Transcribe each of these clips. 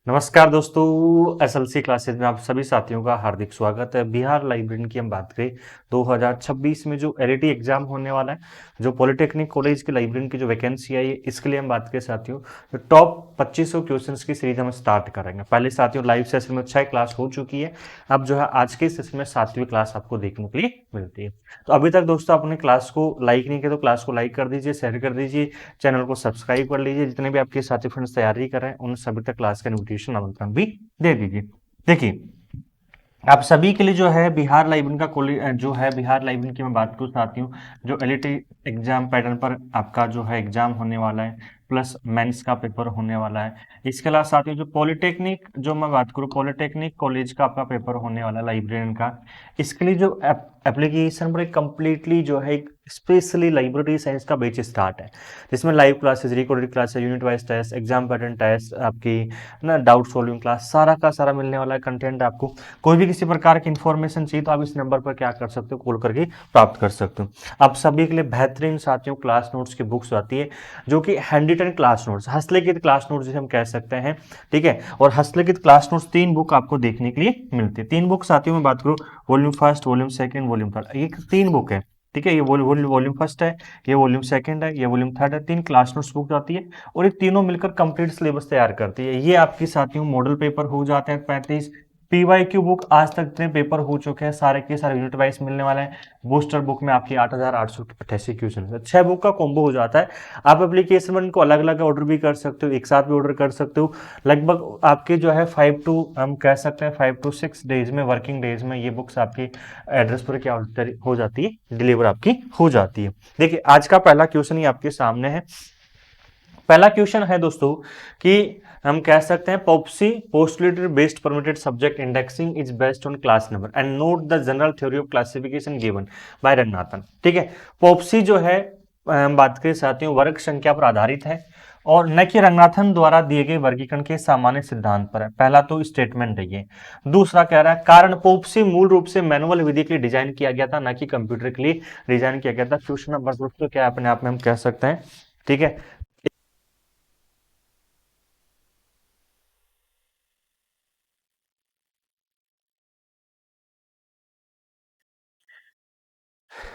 नमस्कार दोस्तों, SLC classes में आप सभी साथियों का हार्दिक स्वागत है। बिहार लाइब्रेरी की हम बात करें 2026 में जो एलईटी एग्जाम होने वाला है, जो पॉलिटेक्निक कॉलेज की लाइब्रेरी की जो वैकेंसी आई है, इसके लिए हम बात करें साथियों, तो टॉप 2500 क्वेश्चंस की सीरीज हम स्टार्ट करेंगे। पहले साथियों लाइव सेशन में 6 क्लास हो चुकी है। अब जो है आज के सेशन में 7वीं क्लास आपको देखने के लिए मिलती है। तो अभी तक दोस्तों आपने क्लास को लाइक नहीं किया तो क्लास को लाइक कर दीजिए, शेयर कर दीजिए, चैनल को सब्सक्राइब कर लीजिए। जितने भी आपके साथी फ्रेंड्स तैयारी कर रहे हैं उन सभी तक क्लास का इन्विटेशन आमंत्रण भी दे दीजिए। देखिए, आप सभी के लिए जो है बिहार लाइब्रेरी का कॉलेज जो है बिहार लाइब्रेरी की मैं बात करूँ साथियों, जो एलईटी एग्जाम पैटर्न पर आपका जो है एग्जाम होने वाला है, प्लस मेंस का पेपर होने वाला है। इसके अलावा साथियों जो पॉलिटेक्निक जो मैं बात करूँ, पॉलिटेक्निक कॉलेज का आपका पेपर होने वाला है लाइब्रेरियन का, इसके लिए जो एप्लीकेशन पर कंप्लीटली जो है स्पेशली लाइब्रेरी साइंस का बैच स्टार्ट है, जिसमें live classes, recorded classes, unit wise test, exam pattern test, आपकी ना डाउट सॉल्विंग क्लास, सारा का सारा मिलने वाला है कंटेंट आपको। कोई भी किसी प्रकार की इन्फॉर्मेशन चाहिए तो आप इस नंबर पर क्या कर सकते हो, कॉल करके प्राप्त कर सकते हो। आप सभी के लिए बेहतरीन साथियों क्लास नोट्स की बुक्स आती है, जो कि हैंड रिटन क्लास नोट्स, हस्तलिखित क्लास नोट्स जिसे हम कह सकते हैं, ठीक है। और हस्तलिखित क्लास नोट्स 3 बुक आपको देखने के लिए मिलती है। 3 बुक साथियों में बात करूँ, volume first, volume second, volume third, ये 3 बुक है, ठीक है। ये वॉल्यूम फर्स्ट है, ये वॉल्यूम सेकंड है, ये वॉल्यूम थर्ड है। 3 क्लास नोट्स बुक आती है और ये तीनों मिलकर कंप्लीट सिलेबस तैयार करती है। ये आपकी साथियों मॉडल पेपर हो जाते हैं 35। पीवाईक्यू बुक आज तक इतने पेपर हो चुके हैं, सारे के सारे यूनिट वाइज मिलने वाले हैं। बूस्टर बुक में आपकी 8888 क्वेश्चन, 6 बुक का कॉम्बो हो जाता है। आप एप्लीकेशन में इनको अलग अलग ऑर्डर भी कर सकते हो, एक साथ भी ऑर्डर कर सकते हो। लगभग आपके जो है 5 टू हम कह सकते हैं 5 टू 6 डेज में, वर्किंग डेज में ये बुक्स आपकी एड्रेस पर क्या हो जाती है, डिलीवर आपकी हो जाती है। देखिए, आज का पहला क्वेश्चन ही आपके सामने है। पहला क्वेश्चन है दोस्तों कि हम कह सकते हैं Popsy postulated based permitted subject indexing is based on class number and note the general theory of classification given by Ranganathan, ठीक है। पॉप्सी जो है हम बात करें साथियों वर्ग संख्या पर आधारित है और न कि रंगनाथन द्वारा दिए गए वर्गीकरण के सामान्य सिद्धांत पर है। पहला तो स्टेटमेंट है ये। दूसरा कह रहा है कारण पॉप्सी मूल रूप से मैनुअल विधि के लिए डिजाइन किया गया था, न कि कंप्यूटर के लिए डिजाइन किया गया था। क्वेश्चन नंबर दोस्तों क्या अपने आप में हम कह सकते हैं, ठीक है।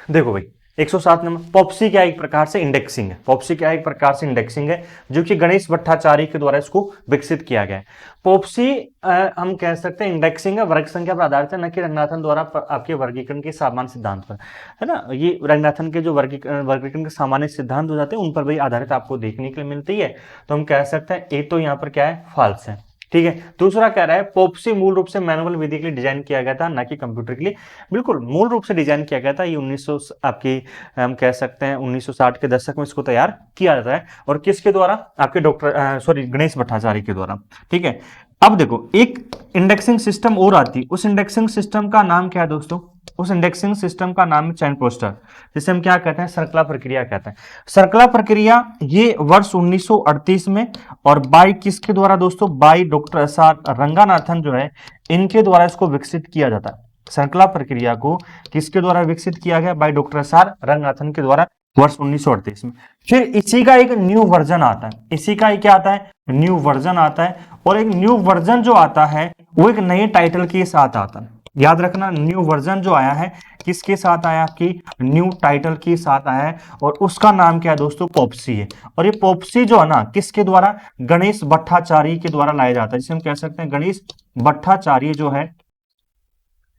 देखो भाई, 107 नंबर पॉप्सी क्या एक प्रकार से इंडेक्सिंग है, पॉप्सी क्या एक प्रकार से इंडेक्सिंग है, जो कि गणेश भट्टाचार्य के द्वारा इसको विकसित किया गया है। पॉप्सी हम कह सकते हैं इंडेक्सिंग है, वर्ग संख्या पर आधारित है, न कि रंगनाथन द्वारा आपके वर्गीकरण के सामान्य सिद्धांत पर, है ना। ये रंगनाथन के जो वर्गीकरण के सामान्य सिद्धांत हो जाते हैं उन पर भी आधारित आपको देखने के लिए मिलती है। तो हम कह सकते हैं ए तो यहाँ पर क्या है, फॉल्स है, ठीक है। दूसरा कह रहा है पॉप्सी मूल रूप से मैनुअल विधि के लिए डिजाइन किया गया था, ना कि कंप्यूटर के लिए। बिल्कुल मूल रूप से डिजाइन किया गया था। ये 1900 आपकी हम कह सकते हैं 1960 के दशक में इसको तैयार किया जाता है, और किसके द्वारा, आपके डॉक्टर सॉरी गणेश भट्टाचार्य के द्वारा, ठीक है। अब देखो, एक इंडेक्सिंग सिस्टम और आती है, उस इंडेक्सिंग सिस्टम का नाम क्या है दोस्तों, उस इंडेक्सिंग सिस्टम का नाम है चैन पोस्टर, जिसे हम क्या कहते हैं, सर्कला प्रक्रिया कहते हैं। सर्कला प्रक्रिया ये वर्ष 1938 में, और बाई किसके द्वारा दोस्तों, by doctor S are Ranganathan जो है, इनके द्वारा इसको विकसित किया जाता है। श्रृंखला प्रक्रिया को किसके द्वारा विकसित किया गया, by doctor S are Ranganathan के द्वारा वर्ष 1938 में। फिर इसी का एक न्यू वर्जन आता है, इसी का क्या आता है, न्यू वर्जन आता है। और एक न्यू वर्जन जो आता है वो एक नए टाइटल के साथ आता है। याद रखना, न्यू वर्जन जो आया है किसके साथ आया, आपकी न्यू टाइटल के साथ आया है, और उसका नाम क्या है दोस्तों, पॉप्सी है। और ये पॉप्सी जो है ना, किसके द्वारा, गणेश भट्टाचार्य के द्वारा लाया जाता है, जिसे हम कह सकते हैं गणेश भट्टाचार्य जो है,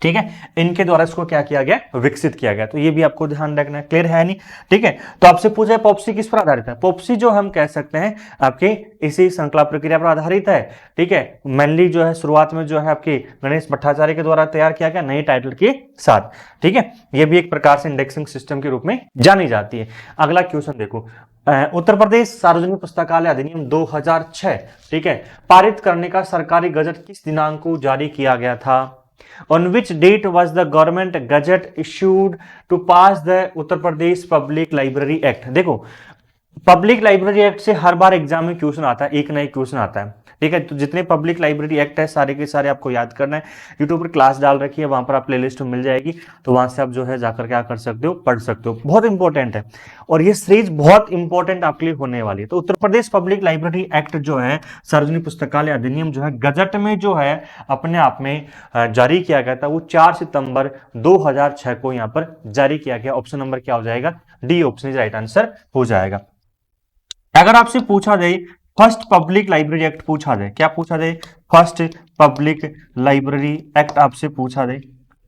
ठीक है, इनके द्वारा इसको क्या किया गया, विकसित किया गया। तो ये भी आपको ध्यान रखना है, क्लियर है नहीं, ठीक है। तो आपसे पूछा है पॉप्सी किस पर आधारित है, पॉप्सी जो हम कह सकते हैं आपके इसी श्रृंखला प्रक्रिया पर आधारित है, ठीक है। मेनली जो है शुरुआत में जो है आपकी गणेश भट्टाचार्य के द्वारा तैयार किया गया नई टाइटल के साथ, ठीक है। ये भी एक प्रकार से इंडेक्सिंग सिस्टम के रूप में जानी जाती है। अगला क्वेश्चन देखो, उत्तर प्रदेश सार्वजनिक पुस्तकालय अधिनियम 2006, ठीक है, पारित करने का सरकारी गजट किस दिनांक को जारी किया गया था। On which date was the government gazette issued to pass the Uttar Pradesh public library act. देखो, पब्लिक लाइब्रेरी एक्ट से हर बार एग्जाम में क्वेश्चन आता है, एक ना एक क्वेश्चन आता है, ठीक है। तो जितने पब्लिक लाइब्रेरी एक्ट है सारे के सारे आपको याद करना है। यूट्यूब पर क्लास डाल रखी है, वहां पर आप प्लेलिस्ट में मिल जाएगी, तो वहां से आप जो है जाकर क्या कर सकते हो, पढ़ सकते हो। बहुत इंपॉर्टेंट है और ये सीरीज बहुत इंपॉर्टेंट आपके लिए होने वाली है। तो Uttar Pradesh public library act जो है, सार्वजनिक पुस्तकालय अधिनियम जो है, गजट में जो है अपने आप में जारी किया गया था, वो 4 सितंबर 2006 को यहाँ पर जारी किया गया। ऑप्शन नंबर क्या हो जाएगा, D option is right answer हो जाएगा। अगर आपसे पूछा जाए फर्स्ट पब्लिक लाइब्रेरी एक्ट पूछा जाए, क्या पूछा जाए, फर्स्ट पब्लिक लाइब्रेरी एक्ट आपसे पूछा जाए,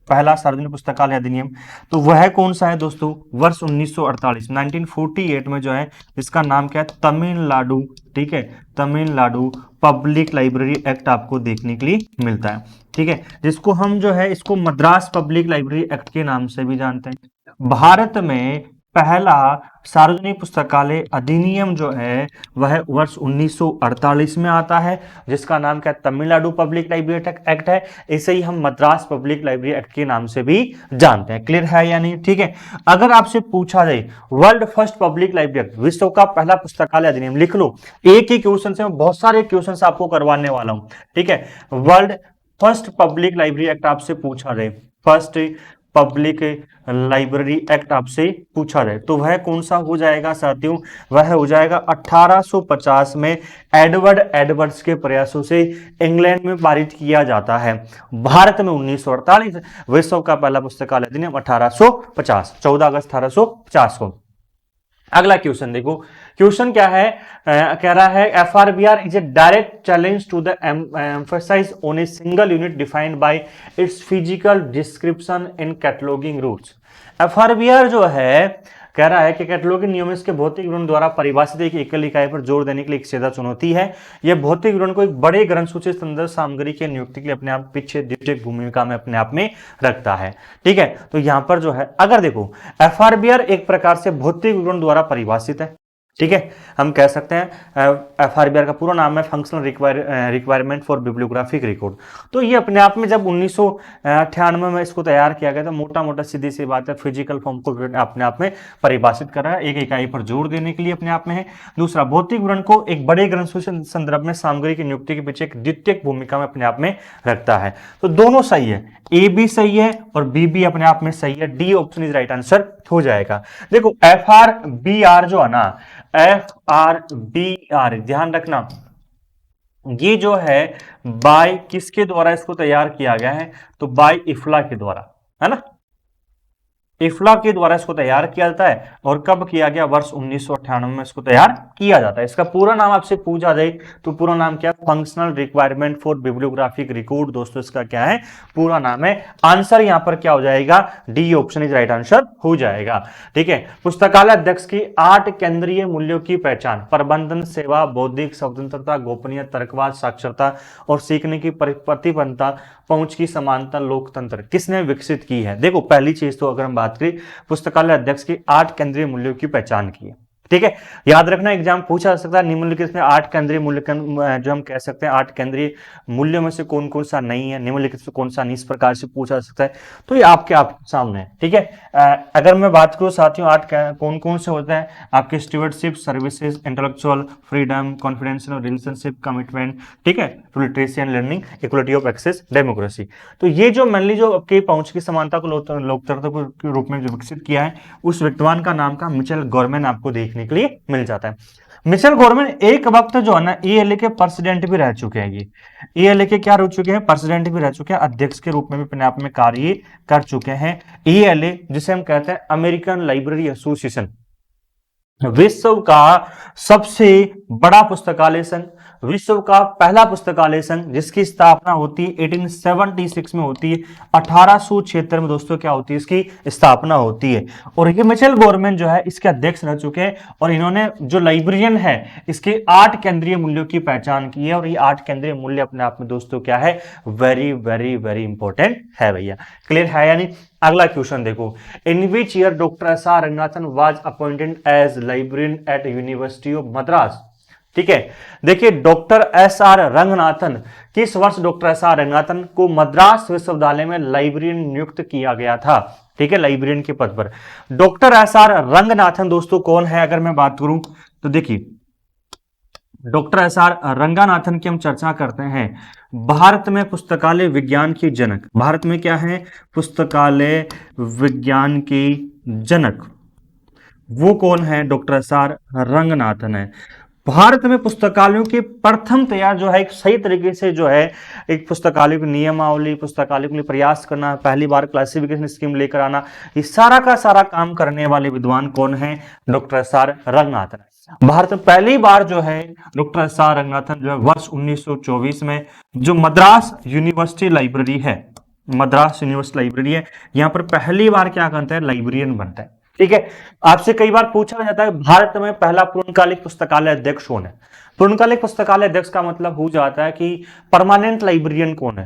पहला सार्वजनिक पुस्तकालय अधिनियम, तो वह कौन सा है दोस्तों, वर्ष 1948 1948 में जो है, इसका नाम क्या है, तमिलनाडु, ठीक है, तमिलनाडु पब्लिक लाइब्रेरी एक्ट आपको देखने के लिए मिलता है, ठीक है, जिसको हम जो है इसको मद्रास पब्लिक लाइब्रेरी एक्ट के नाम से भी जानते हैं। भारत में पहला सार्वजनिक पुस्तकालय अधिनियम जो है वह वर्ष 1948 में आता है, जिसका नाम क्या है, तमिलनाडु पब्लिक लाइब्रेरी एक्ट है। इसे ही हम मद्रास पब्लिक लाइब्रेरी एक्ट के नाम से भी जानते हैं। क्लियर है या नहीं, ठीक है। अगर आपसे पूछा जाए world first public library act, विश्व का पहला पुस्तकालय अधिनियम, लिख लो, एक ही क्वेश्चन से मैं बहुत सारे क्वेश्चन आपको करवाने वाला हूं, ठीक है। World first public library act आपसे पूछा जाए, फर्स्ट पब्लिक लाइब्रेरी एक्ट आपसे पूछा जाए, तो वह कौन सा हो जाएगा साथियों, वह हो जाएगा 1850 में एडवर्ड एडवर्ड्स के प्रयासों से इंग्लैंड में पारित किया जाता है। भारत में 1948, विश्व का पहला पुस्तकालय अधिनियम 1850, 14 अगस्त 1850 को। अगला क्वेश्चन देखो, क्वेश्चन क्या है, कह रहा है FRBR is a direct challenge to the emphasis on a single unit defined by its physical description in cataloguing rules. FRBR जो है कह रहा है कि कैटलॉगिंग नियम इसके भौतिक विवरण द्वारा परिभाषित एक एकल इकाई पर जोर देने के लिए एक सीधा चुनौती है। यह भौतिक विवरण को एक बड़े ग्रंथ सूची संदर्भ सामग्री की नियुक्ति के लिए अपने आप पीछे द्वितीयक भूमिका में अपने आप में रखता है, ठीक है। तो यहां पर जो है अगर देखो एफआरबीआर एक प्रकार से भौतिक विवरण द्वारा परिभाषित है, ठीक है। हम कह सकते हैं एफआरबीआर का पूरा नाम है functional requirement for bibliographic record. तो ये अपने आप में जब 1998 में इसको तैयार किया गया था, मोटा मोटा सीधी सी बात है, फिजिकल फॉर्म को अपने आप में परिभाषित कर रहा है, एक इकाई पर जोर देने के लिए अपने आप में है। दूसरा, भौतिक विवरण को एक बड़े ग्रंथ संदर्भ में सामग्री की नियुक्ति के पीछे एक द्वितीयक भूमिका में अपने आप में रखता है। तो दोनों सही है, ए भी सही है और बी भी अपने आप में सही है, D option is right answer हो जाएगा। देखो एफ आर बी आर जो है ना, एफ आर बी आर, ध्यान रखना, ये जो है बाय किसके द्वारा इसको तैयार किया गया है, तो बाय इफ्ला के द्वारा, है ना, इफ्ला के द्वारा इसको तैयार किया जाता है। और कब किया गया, वर्ष 1998 में इसको तैयार किया जाता है। इसका पूरा नाम आपसे पूछा जाए तो पूरा नाम क्या है, functional requirement for bibliographic record. दोस्तों इसका क्या है, पूरा नाम है। आंसर यहां पर क्या हो जाएगा, D option is right answer हो जाएगा, ठीक है। पुस्तकालय अध्यक्ष की 8 केंद्रीय मूल्यों की पहचान, प्रबंधन, सेवा, बौद्धिक स्वतंत्रता, गोपनीय, तर्कवाद, साक्षरता और सीखने की प्रतिबद्धता, पहुंच की समानता, लोकतंत्र, किसने विकसित की है। देखो पहली चीज तो अगर हम बात करें, पुस्तकालय अध्यक्ष की 8 केंद्रीय मूल्यों की पहचान की है, ठीक है। याद रखना एग्जाम पूछा जा सकता है निम्नलिखित में 8 केंद्रीय मूल्य जो हम कह सकते हैं 8 केंद्रीय मूल्यों में से कौन कौन सा नहीं है, निम्नलिखित से कौन सा नहीं, इस प्रकार से पूछा जा सकता है। तो ये आपके सामने है, ठीक है। अगर मैं बात करूं साथियों 8 कौन कौन से होते हैं, आपके stewardship, services, intellectual freedom, confidential relationship, commitment, ठीक है, to literacy and learning, equality of access, democracy. तो ये जो मेनली जो आपकी पहुंच की समानता को लोकतंत्र के रूप में जो विकसित किया है, उस विद्वान का नाम का मिचेल गॉर्मन आपको देखने के लिए मिल जाता है। मिचेल गॉर्मन एक वक्त जो है ना ईएलए के प्रेसिडेंट भी रह चुके हैं। ये ईएलए के क्या रह चुके हैं, प्रेसिडेंट भी रह चुके हैं, अध्यक्ष के रूप में भी अपने आप में कार्य कर चुके हैं। ईएलए जिसे हम कहते हैं अमेरिकन लाइब्रेरी एसोसिएशन, विश्व का सबसे बड़ा पुस्तकालय संघ, विश्व का पहला पुस्तकालय संघ, जिसकी स्थापना होती है 1876 में होती है, 1876 में दोस्तों क्या होती है, इसकी स्थापना होती है। और ये मिचेल गॉर्मन जो है इसके अध्यक्ष रह चुके हैं और इन्होंने जो लाइब्रेरियन है इसके 8 केंद्रीय मूल्यों की पहचान की है। और ये 8 केंद्रीय मूल्य अपने आप में दोस्तों क्या है, वेरी वेरी वेरी इंपॉर्टेंट है भैया। क्लियर है यानी। अगला क्वेश्चन देखो, in which year doctor S R Ranganathan was appointed as librarian at university of Madras. ठीक है, देखिए डॉक्टर एस आर रंगनाथन, किस वर्ष डॉक्टर एस आर रंगनाथन को मद्रास विश्वविद्यालय में लाइब्रेरियन नियुक्त किया गया था। ठीक है, लाइब्रेरियन के पद पर डॉक्टर एस आर रंगनाथन दोस्तों कौन है, अगर मैं बात करूं तो देखिए डॉक्टर एस आर रंगानाथन की हम चर्चा करते हैं। भारत में पुस्तकालय विज्ञान की जनक, भारत में क्या है, पुस्तकालय विज्ञान की जनक, वो कौन है, डॉक्टर एस आर रंगनाथन है। भारत में पुस्तकालयों के प्रथम तैयार जो है एक सही तरीके से जो है एक पुस्तकालय की नियमावली, पुस्तकालय के लिए प्रयास करना, पहली बार क्लासिफिकेशन स्कीम लेकर आना, ये सारा का सारा काम करने वाले विद्वान कौन है, doctor S R Ranganathan. Bharat में पहली बार जो है डॉक्टर एस आर रंगनाथन जो है वर्ष 1924 में जो मद्रास यूनिवर्सिटी लाइब्रेरी है, मद्रास यूनिवर्सिटी लाइब्रेरी है, यहां पर पहली बार क्या करता है, लाइब्रेरियन बनता है। ठीक है, आपसे कई बार पूछा जाता है भारत में पहला पूर्णकालिक पुस्तकालय अध्यक्ष कौन है। पूर्णकालिक पुस्तकालय अध्यक्ष का मतलब हो जाता है कि परमानेंट लाइब्रेरियन कौन है।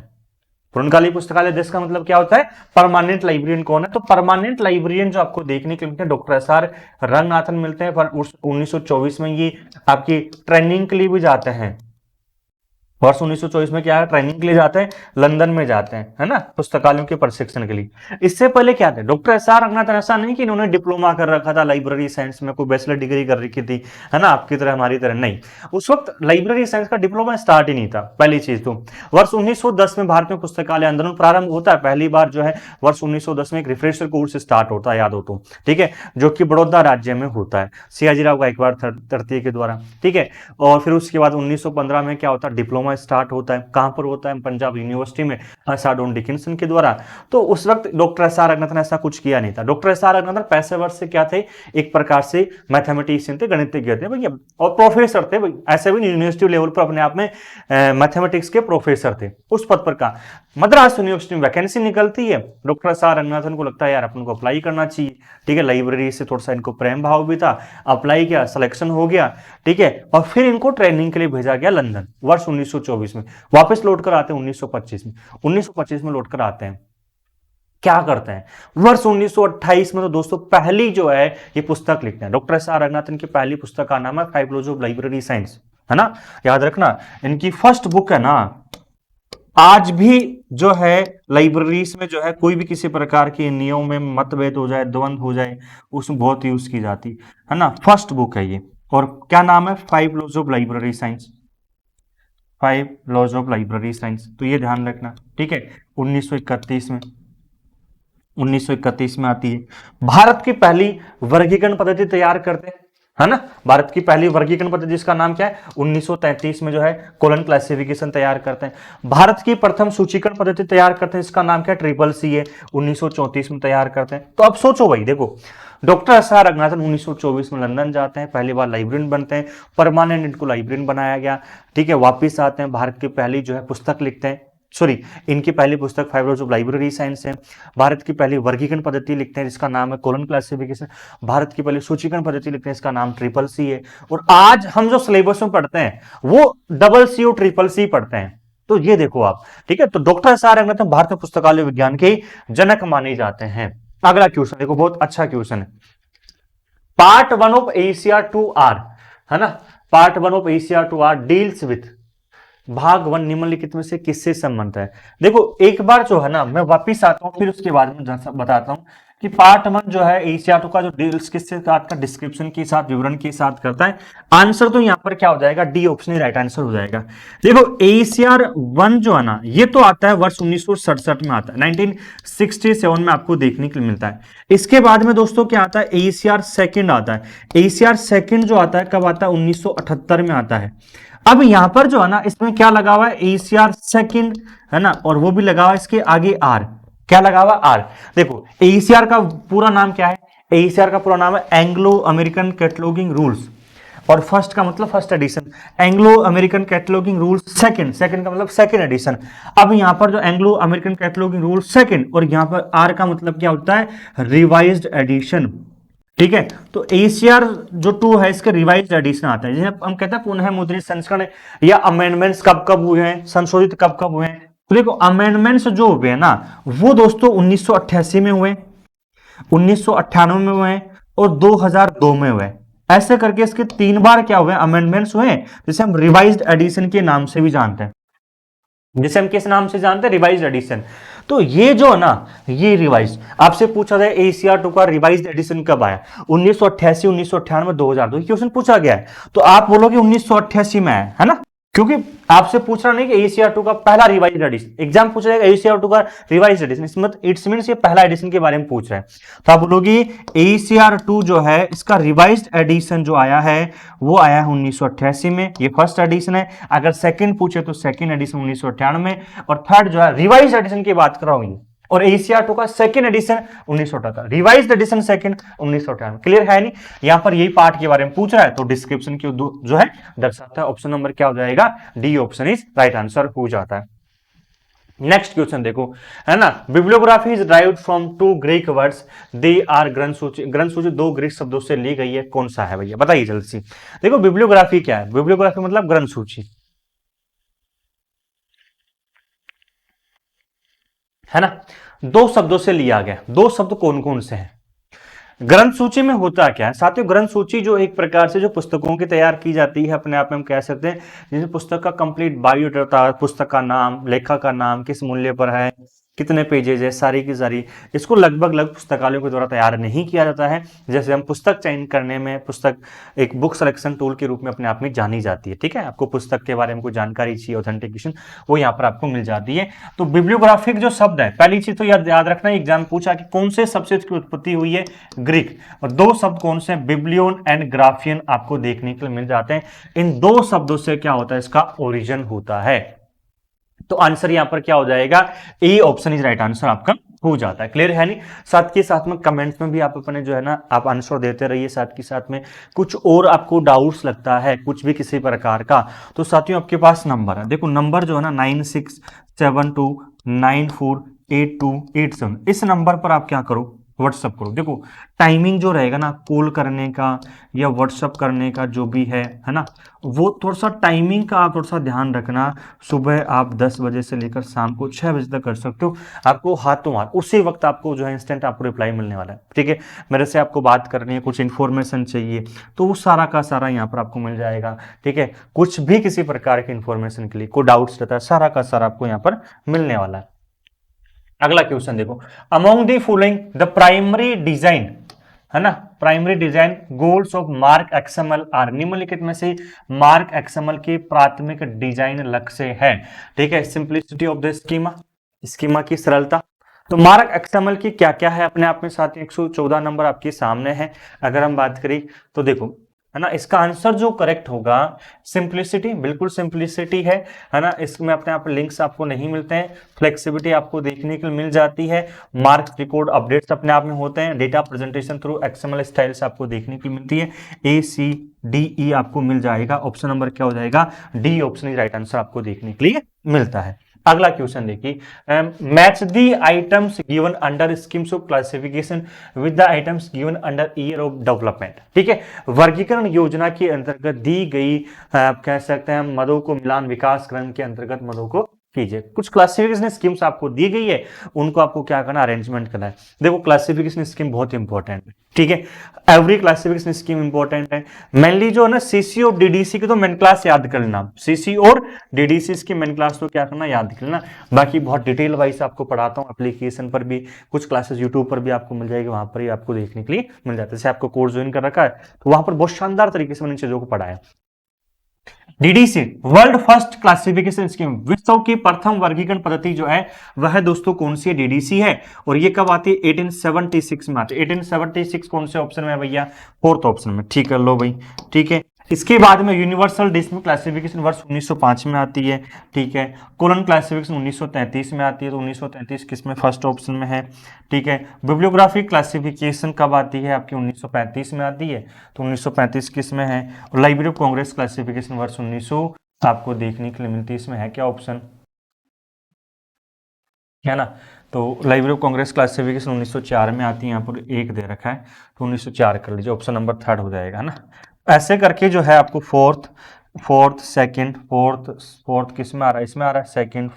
पूर्णकालिक पुस्तकालय अध्यक्ष का मतलब क्या होता है, परमानेंट लाइब्रेरियन कौन है। तो परमानेंट लाइब्रेरियन जो आपको देखने के लिए मिलते हैं डॉक्टर एस आर रंगनाथन मिलते हैं, पर 1924 में ये आपकी ट्रेनिंग के लिए भी जाते हैं। वर्ष 1924 में क्या है, ट्रेनिंग के लिए जाते हैं, लंदन में जाते हैं, है ना, पुस्तकालयों के प्रशिक्षण के लिए। इससे पहले क्या थे डॉक्टर एस आर रंगनाथन, ऐसा नहीं कि इन्होंने डिप्लोमा कर रखा था लाइब्रेरी साइंस में, कोई बैचलर डिग्री कर रखी थी, है ना, आपकी तरह हमारी तरह नहीं। उस वक्त लाइब्रेरी साइंस का डिप्लोमा स्टार्ट ही नहीं था, पहली चीज। तो वर्ष 1910 में भारत में पुस्तकालय आंदोलन प्रारंभ होता है। पहली बार जो है वर्ष 1910 में एक रिफ्रेशर कोर्स स्टार्ट होता है, याद हो तो, ठीक है, जो कि बड़ौदा राज्य में होता है, सियाजीराव गायकवाड़ तृतीय के द्वारा। ठीक है, और फिर उसके बाद 1915 में क्या होता है, डिप्लोमा स्टार्ट होता है। कहां पर होता है, पंजाब यूनिवर्सिटी में, साडोन डिकिंसन के द्वारा। तो उस वक्त डॉक्टर एस आर रंगनाथन ऐसा कुछ किया नहीं था। डॉक्टर एस आर रंगनाथन पेशेवर से क्या थे, एक प्रकार से मैथमेटिशियन थे, गणितज्ञ थे भैया, और प्रोफेसर थे भाई, ऐसे भी यूनिवर्सिटी लेवल पर अपने आप में मैथमेटिक्स के प्रोफेसर थे उस पद पर का। मद्रास यूनिवर्सिटी में वैकेंसी निकलती है, डॉक्टर एस आर रंगनाथन को लगता है यार अपन को अप्लाई करना चाहिए। ठीक है, लाइब्रेरी से थोड़ा सा इनको प्रेम भाव भी था, अप्लाई किया, सिलेक्शन हो गया। ठीक है, और फिर इनको ट्रेनिंग के लिए भेजा गया लंदन वर्ष 1924 में। वापस लौटकर आते हैं 1925 में। 1925 में लौटकर आते हैं, क्या करते हैं, वर्ष 1928 में तो दोस्तों पहली जो है ये पुस्तक लिखते हैं। डॉक्टर एस आर रंगनाथन की पहली पुस्तक का नाम है फाइवलॉजी ऑफ लाइब्रेरी साइंस, है ना, याद रखना। इनकी फर्स्ट बुक है ना, आज भी जो है लाइब्रेरीज में जो है कोई भी किसी प्रकार के नियमों में मतभेद हो जाए, द्वंद्व हो जाए, उसमें बहुत यूज की जाती है ना। फर्स्ट बुक है ये, और क्या नाम है, five laws of library science, five laws of library science. तो ये ध्यान रखना, ठीक है। 1931 में आती है। भारत की पहली वर्गीकरण पद्धति तैयार करते हैं, है ना, भारत की पहली वर्गीकरण पद्धति जिसका नाम क्या है, 1933 में जो है कोलन क्लासिफिकेशन तैयार करते हैं। भारत की प्रथम सूचीकरण पद्धति तैयार करते हैं, इसका नाम क्या है, ट्रिपल सी है, 1934 में तैयार करते हैं। तो अब सोचो भाई, देखो डॉक्टर एस आर रंगनाथन 1924 में लंदन जाते हैं, पहली बार लाइब्रेरियन बनते हैं, परमानेंट इनको लाइब्रेरियन बनाया गया। ठीक है, वापिस आते हैं, भारत की पहली जो है पुस्तक लिखते हैं, सॉरी इनकी पहली पुस्तक five laws of library science है। भारत की पहली वर्गीकरण पद्धति लिखते हैं जिसका नाम है कोलन क्लासिफिकेशन। भारत की पहली सूचीकरण पद्धति लिखते हैं, इसका नाम ट्रिपल सी है। और आज हम जो सिलेबस में पढ़ते हैं वो डबल सी और ट्रिपल सी पढ़ते हैं। तो ये देखो आप, ठीक है। तो doctor S R Ranganathan Bharat में पुस्तकालय विज्ञान के जनक माने जाते हैं। अगला क्वेश्चन देखो, बहुत अच्छा क्वेश्चन है। पार्ट 1 ऑफ ACR 2R, है ना, part 1 of ACR 2R deals with, भाग 1 निम्नलिखित में से किससे संबंध है। देखो एक बार जो है ना, मैं वापिस आता हूं, फिर उसके बाद में बताता हूं कि पार्ट 1 जो है ACR 2 का जो डील्स किससे साथ का, डिस्क्रिप्शन के साथ, विवरण के साथ करता है। आंसर तो यहां पर क्या हो जाएगा, डी ऑप्शन ही राइट आंसर हो जाएगा। देखो ACR 1 जो है ना, ये तो आता है वर्ष 1967 में आता है, 1967 में आपको देखने के लिए मिलता है। इसके बाद में दोस्तों क्या आता है, ACR 2 आता है। ACR 2 जो आता है कब आता है, 1978 में आता है। अब यहां पर जो है ना, इसमें क्या लगा हुआ है, ACR 2, है ना, और वो भी लगा हुआ है इसके आगे आर, क्या लगा हुआ, आर। देखो ACR का पूरा नाम क्या है, ACR का पूरा नाम है एंग्लो अमेरिकन कैटलॉगिंग रूल्स, और फर्स्ट का मतलब first edition, Anglo American cataloguing rules second, second का मतलब सेकंड एडिशन। अब यहां पर जो Anglo American cataloguing rules second, और यहां पर आर का मतलब क्या होता है, रिवाइज्ड एडिशन। ठीक है, तो ACR जो 2 है इसका रिवाइज्ड एडिशन आता है, जिसे हम कहते हैं पुनः मुद्रित संस्करण, या अमेंडमेंट्स कब कब हुए हैं, संशोधित कब कब हुए हैं। तो देखो अमेंडमेंट्स जो हुए हैं ना, वो दोस्तों 1988 में हुए, 1998 में हुए और 2002 में हुए। ऐसे करके इसके 3 बार क्या हुए, अमेंडमेंट्स हुए, जिसे हम रिवाइज्ड एडिशन के नाम से भी जानते हैं, जिसे हम किस नाम से जानते हैं, रिवाइज्ड एडिशन। तो ये जो है ना, ये रिवाइज आपसे पूछा जाए एसीआर 2 का रिवाइज एडिशन कब आया, 1988, 1998, 2002 क्वेश्चन पूछा गया है। तो आप बोलोगे 1988 में है ना, क्योंकि आपसे पूछ रहा नहीं कि एसीआर 2 का पहला रिवाइज एडिशन, एग्जाम पूछ जाएगा एसीआर 2 का रिवाइज एडिशन, इट्स मींस ये पहला एडिशन के बारे में पूछ रहा है। तो आप बोलोगे एसीआर 2 जो है इसका रिवाइज्ड एडिशन जो आया है वो आया है 1988 में, ये फर्स्ट एडिशन है। अगर सेकंड पूछे तो सेकंड एडिशन 1998 में, और थर्ड जो है रिवाइज्ड एडिशन की बात कर रहा हूं, और एसीआर 2 का second edition 1998, revised edition second 1998। Clear है नहीं, यहां पर यही पार्ट के बारे में पूछ रहा है, तो डिस्क्रिप्शन के जो है दर्शाता है। ऑप्शन नंबर क्या हो जाएगा, D option is right answer हो जाता है। नेक्स्ट क्वेश्चन देखो, है ना, bibliography is derived from two Greek words, they are ग्रंथसूची। ग्रंथसूची दो ग्रीक शब्दों से ली गई है, कौन सा है भैया, बताइए जल्दी से। देखो बिब्लियोग्राफी क्या है, बिब्लियोग्राफी मतलब ग्रंथसूची, है ना, दो शब्दों से लिया गया। दो शब्द कौन कौन से हैं, ग्रंथ सूची में होता क्या है साथियों, ग्रंथ सूची जो एक प्रकार से जो पुस्तकों की तैयार की जाती है, अपने आप में हम कह सकते हैं, जिसमें पुस्तक का कंप्लीट बायोडाटा, पुस्तक का नाम, लेखक का नाम, किस मूल्य पर है, कितने पेजेज है, सारी की सारी, इसको लगभग पुस्तकालयों के द्वारा तैयार नहीं किया जाता है। जैसे हम पुस्तक चयन करने में, पुस्तक एक बुक सिलेक्शन टूल के रूप में अपने आप में जानी जाती है, ठीक है, आपको पुस्तक के बारे में कोई जानकारी चाहिए, ऑथेंटिकेशन, वो यहाँ पर आपको मिल जाती है। तो बिब्लियोग्राफिक जो शब्द है, पहली चीज तो याद रखना, एग्जाम पूछा कि कौन से शब्द से इसकी उत्पत्ति हुई है, ग्रीक, और दो शब्द कौन से, बिब्लियोन एंड ग्राफियन आपको देखने के लिए मिल जाते हैं। इन दो शब्दों से क्या होता है, इसका ओरिजिन होता है। तो आंसर यहां पर क्या हो जाएगा, A option is right answer आपका हो जाता है। क्लियर है नहीं, साथ के साथ में कमेंट्स में भी आप अपने जो है ना आप आंसर देते रहिए, साथ के साथ में कुछ और आपको डाउट्स लगता है कुछ भी किसी प्रकार का, तो साथियों आपके पास नंबर है, देखो नंबर जो है ना 9672948287, इस नंबर पर आप क्या करो, व्हाट्सअप करो। देखो टाइमिंग जो रहेगा ना कॉल करने का या व्हाट्सअप करने का जो भी है ना, वो थोड़ा सा टाइमिंग का आप थोड़ा सा ध्यान रखना। सुबह आप 10 बजे से लेकर शाम को 6 बजे तक कर सकते हो, आपको हाथों हाथ उसी वक्त आपको जो है इंस्टेंट आपको रिप्लाई मिलने वाला है, ठीक है। मेरे से आपको बात करनी है, कुछ इन्फॉर्मेशन चाहिए, तो वो सारा का सारा यहाँ पर आपको मिल जाएगा, ठीक है। कुछ भी किसी प्रकार की इन्फॉर्मेशन के लिए कोई डाउट्स रहता है, सारा का सारा आपको यहाँ पर मिलने वाला है। अगला क्वेश्चन देखो, among the following the primary design, है ना, primary design goals of mark XML are, निम्नलिखित में से मार्क एक्सएमएल के प्राथमिक डिजाइन लक्ष्य है, ठीक है। Simplicity of the schema, schema की सरलता। तो मार्क एक्सएमएल की क्या क्या है अपने आप में, साथ 114 नंबर आपके सामने है। अगर हम बात करें तो देखो, है ना, इसका आंसर जो करेक्ट होगा सिंप्लिसिटी, बिल्कुल सिंप्लिसिटी है ना, इसमें अपने आप लिंक्स आपको नहीं मिलते हैं, फ्लेक्सिबिलिटी आपको देखने को मिल जाती है, मार्क्स रिकॉर्ड अपडेट्स अपने आप में होते हैं, data presentation through XML styles आपको देखने को मिलती है, ए सी डी ई आपको मिल जाएगा। ऑप्शन नंबर क्या हो जाएगा, D option is right answer आपको देखने के लिए मिलता है। अगला क्वेश्चन देखिए, match the items given under schemes of classification with the items given under year of development, ठीक है। वर्गीकरण योजना के अंतर्गत दी गई आप कह सकते हैं मदों को मिलान विकास क्रम के अंतर्गत मदों को कीजिए। कुछ क्लासिफिकेशन स्कीम्स आपको दी गई है, उनको आपको क्या करना, अरेंजमेंट करना है। देखो क्लासिफिकेशन स्कीम बहुत इंपॉर्टेंट है, ठीक है, एवरी क्लासिफिकेशन स्कीम इंपॉर्टेंट है। मेनली जो है ना सीसी और डीडीसी की तो मेन क्लास याद कर लेना, सीसी और डीडीसी की मेन क्लास तो क्या करना, याद कर लेना। बाकी बहुत डिटेल वाइज आपको पढ़ाता हूँ, एप्लीकेशन पर भी कुछ क्लासेस यूट्यूब पर भी आपको मिल जाएगी, वहां पर ही आपको देखने के लिए मिल जाता है। जैसे आपको कोर्स ज्वाइन कर रखा है तो वहां पर बहुत शानदार तरीके से मैंने चीजों को पढ़ाया। DDC world first classification scheme, विश्व की प्रथम वर्गीकरण पद्धति जो है वह दोस्तों कौन सी है, डीडीसी है, और ये कब आती है, 1876 में आती है। 1876 कौन से ऑप्शन में भैया, फोर्थ ऑप्शन में, ठीक है, लो भाई, ठीक है। इसके बाद में यूनिवर्सल डेसिमल क्लासिफिकेशन वर्ष 1905 में आती है, ठीक है। कोलन क्लासिफिकेशन 1933 में आती है, तो 1933 किसमें, फर्स्ट ऑप्शन में है, ठीक है। बिब्लियोग्राफिक क्लासिफिकेशन कब आती है आपकी, 1935 में आती है, तो 1935 किसमें है। और लाइब्रेरी ऑफ कांग्रेस क्लासिफिकेशन वर्ष 1900 आपको देखने के लिए मिलती है, इसमें है क्या ऑप्शन, है ना। तो लाइब्रेरी ऑफ कांग्रेस क्लासिफिकेशन 1904 में आती है, यहाँ पर एक दे रखा है, तो 1904 कर लीजिए, ऑप्शन नंबर थर्ड हो जाएगा ना। ऐसे करके जो है आपको फोर्थ सेकंड फोर्थ किस में आ रहा है, इसमें आ रहा है, सेकंड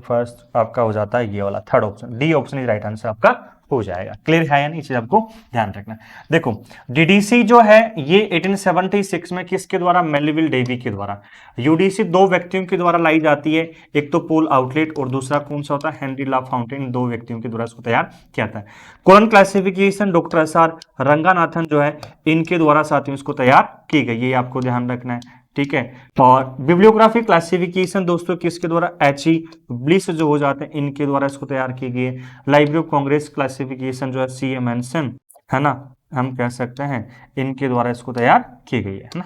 फर्स्ट आपका हो जाता है ये वाला third option, D option is right answer आपका हो जाएगा। क्लियर है या नहीं, चीज आपको ध्यान रखना। देखो डीडीसी जो है ये 1876 में किसके द्वारा, मेलविल डेवी के द्वारा। यूडीसी दो व्यक्तियों के द्वारा लाई जाती है, एक तो पोल आउटलेट और दूसरा कौन सा होता है, हेनरी ला फाउंटेन, दो व्यक्तियों के द्वारा इसको तैयार किया था। Colon classification doctor SR Ranganathan जो है इनके द्वारा साथियों इसको तैयार की गई, ये आपको ध्यान रखना है, ठीक है। और बिब्लियोग्राफी क्लासिफिकेशन दोस्तों किसके द्वारा, एच.ई. ब्लिस जो हो जाते हैं इनके द्वारा इसको तैयार की गई है। लाइब्रेरी ऑफ कांग्रेस क्लासिफिकेशन जो है C.M. एंसन है ना, हम कह सकते हैं इनके द्वारा इसको तैयार की गई है ना।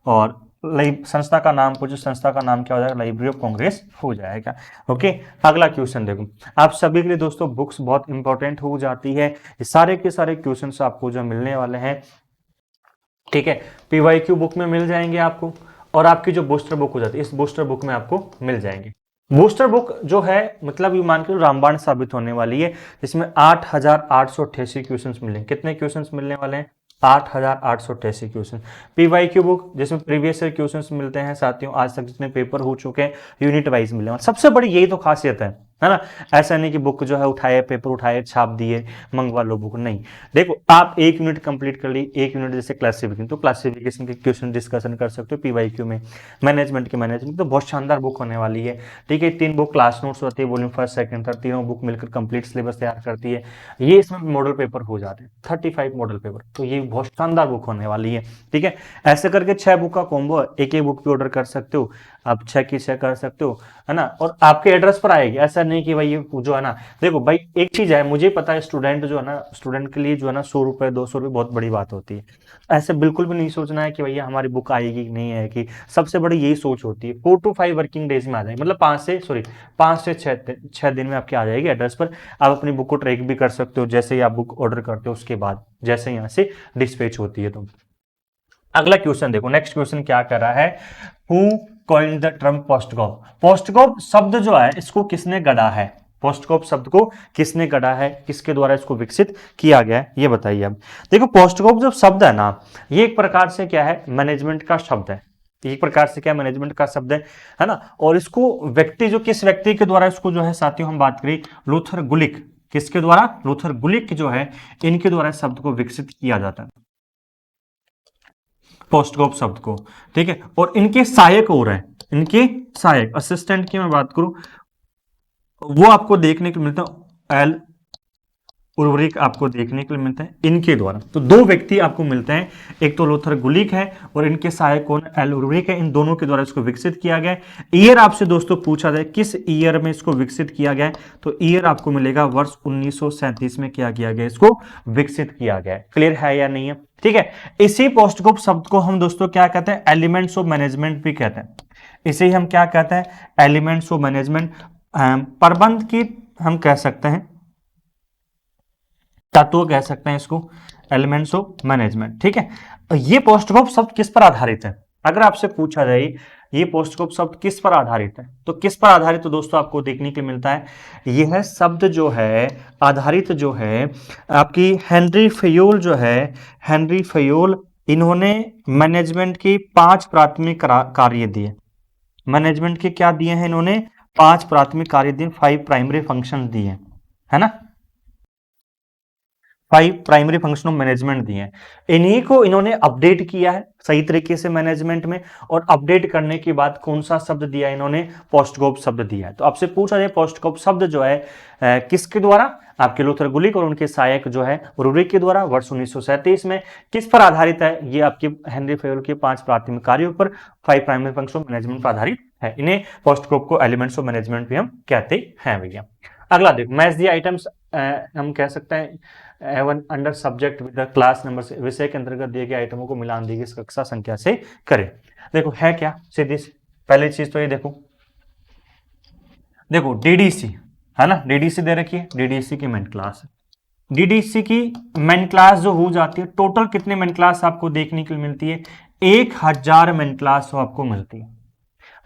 और संस्था का नाम पूछो, संस्था का नाम क्या हो जाएगा, लाइब्रेरी ऑफ कांग्रेस हो जाएगा। ओके, अगला क्वेश्चन देखो, आप सभी के लिए दोस्तों बुक्स बहुत इंपॉर्टेंट हो जाती है, ये सारे के सारे क्वेश्चन आपको जो मिलने वाले हैं, ठीक है, PYQ बुक में मिल जाएंगे आपको, और आपकी जो बूस्टर बुक हो जाती है इस बूस्टर बुक में आपको मिल जाएंगे। बूस्टर बुक जो है मतलब ये मान के रामबाण साबित होने वाली है, इसमें 8,888 क्वेश्चंस मिले। कितने क्वेश्चंस मिलने वाले हैं, 8,888 क्वेश्चन। PYQ बुक जिसमें प्रीवियस ईयर क्वेश्चंस मिलते हैं साथियों, आज तक जितने पेपर हो चुके हैं यूनिट वाइज मिले हैं। सबसे बड़ी यही तो खासियत है ना, ऐसा नहीं कि बुक जो है उठाए, पेपर उठाए, छाप दिए, मंगवा लो बुक, नहीं। देखो आप एक यूनिट कंप्लीट कर ली, एक यूनिट जैसे क्लासिफिकेशन, तो क्लासिफिकेशन के क्वेश्चन डिस्कशन कर सकते हो PYQ में। मैनेजमेंट के मैनेजमेंट तो बहुत शानदार बुक होने वाली है, ठीक है। 3 बुक क्लास नोट्स होती है, वॉल्यूम 1, 2, 3, तीनों बुक मिलकर कंप्लीट सिलेबस तैयार करती है। ये इसमें मॉडल पेपर हो जाते हैं, 35 मॉडल पेपर, तो ये बहुत शानदार बुक होने वाली है, ठीक है। ऐसे करके 6 बुक का कॉम्बो, एक एक बुक भी ऑर्डर कर सकते हो आप, 6 की 6 कर सकते हो, है ना। और आपके एड्रेस पर आएगी, ऐसा नहीं कि भाई ये जो है ना, देखो भाई एक चीज है, मुझे पता है स्टूडेंट जो है ना, स्टूडेंट के लिए जो है ना 100 रुपए 200 रुपए बहुत बड़ी बात होती है। ऐसे बिल्कुल भी नहीं सोचना है कि भैया हमारी बुक आएगी कि नहीं आएगी, सबसे बड़ी यही सोच होती है। 4 to 5 वर्किंग डेज में आ जाएगी, मतलब 5 से 6 दिन में आपकी आ जाएगी एड्रेस पर। आप अपनी बुक को ट्रैक भी कर सकते हो, जैसे ही आप बुक ऑर्डर करते हो उसके बाद, जैसे यहाँ से डिस्पैच होती है। तो अगला क्वेश्चन देखो, नेक्स्ट क्वेश्चन क्या कर रहा है, हु कॉइन्ड द टर्म पोस्टकॉप। पोस्टकॉप शब्द जो है इसको किसने गढ़ा है, पोस्टकॉप शब्द को किसने गढ़ा है, किसके द्वारा इसको विकसित किया गया है, ये बताइए। अब देखो पोस्टकॉप जो शब्द है ना, ये एक प्रकार से क्या है, मैनेजमेंट का शब्द है, एक प्रकार से क्या मैनेजमेंट का शब्द है ना। और इसको व्यक्ति जो किस व्यक्ति के द्वारा इसको जो है साथियों हम बात करें, लूथर गुलिक, किसके द्वारा, लूथर गुलिक जो है इनके द्वारा शब्द को विकसित किया जाता है, पोस्टकॉप शब्द को, ठीक है। और इनके सहायक हो रहे हैं, इनके सहायक असिस्टेंट की मैं बात करूं, वो आपको देखने को मिलता है एल उर्वरिक, आपको देखने के लिए मिलते हैं इनके द्वारा। तो 2 व्यक्ति आपको मिलते हैं, एक तो लूथर गुलिक है और इनके सहायक कौन, एल उर्वरिक है। इन दोनों के द्वारा इसको विकसित किया गया है। ईयर आपसे दोस्तों पूछा जाए किस ईयर में इसको विकसित किया गया है, तो ईयर आपको मिलेगा वर्ष 1937 में क्या किया गया, इसको विकसित किया गया है। क्लियर है या नहीं है, ठीक है। इसी पोस्टकॉप शब्द को हम दोस्तों क्या कहते हैं, एलिमेंट्स ऑफ मैनेजमेंट भी कहते हैं। इसे ही हम क्या कहते हैं, एलिमेंट्स ऑफ मैनेजमेंट, प्रबंध की हम कह सकते हैं, तत्व कह सकते हैं इसको, एलिमेंट्स ऑफ मैनेजमेंट, ठीक है। ये पोस्टकॉप शब्द किस पर आधारित है, अगर आपसे पूछा जाए ये पोस्टकॉप शब्द किस पर आधारित है, तो किस पर आधारित तो दोस्तों आपको देखने के मिलता है, यह शब्द जो है आधारित जो है आपकी हेनरी फेयोल जो है, हेनरी फेयोल, इन्होंने मैनेजमेंट की 5 प्राथमिक कार्य दिए। मैनेजमेंट के क्या दिए हैं इन्होंने, 5 प्राथमिक कार्य दिए, 5 प्राइमरी फंक्शन दिए, है ना, 5 प्राइमरी फंक्शन ऑफ मैनेजमेंट दिए हैं। इन्हीं को इन्होंने अपडेट किया है सही तरीके से मैनेजमेंट में, और अपडेट करने के बाद कौन सा शब्द दिया इन्होंने, पोस्टकॉप शब्द दिया है। तो आपसे पूछा जाए पोस्टकॉप शब्द जो है किसके द्वारा, आपके लूथर गुलिक और उनके सहायक जो है उर्वरिक के द्वारा, वर्ष 1937 में। किस पर आधारित है, ये आपके हेनरी फेयोल के 5 प्राथमिक कार्यों पर, 5 प्राइमरी फंक्शन ऑफ मैनेजमेंट पर आधारित है। इन्हें पोस्टकॉप को एलिमेंट्स ऑफ मैनेजमेंट भी हम कहते हैं भैया। अगला देखो, मैच दी आइटम्स, हम कह सकते हैं एवन under subject with class number से, विषय के अंतर्गत दिए गए आइटमों को मिलान दी गई कक्षा संख्या से करें। देखो है क्या, सीधी पहली चीज तो ये देखो, देखो डीडीसी है ना, डीडीसी दे रखी है, डीडीसी की मेन क्लास है। डीडीसी की मेन क्लास जो हो जाती है, टोटल कितने मेन क्लास आपको देखने के लिए मिलती है, 1000 मेन क्लास आपको मिलती है।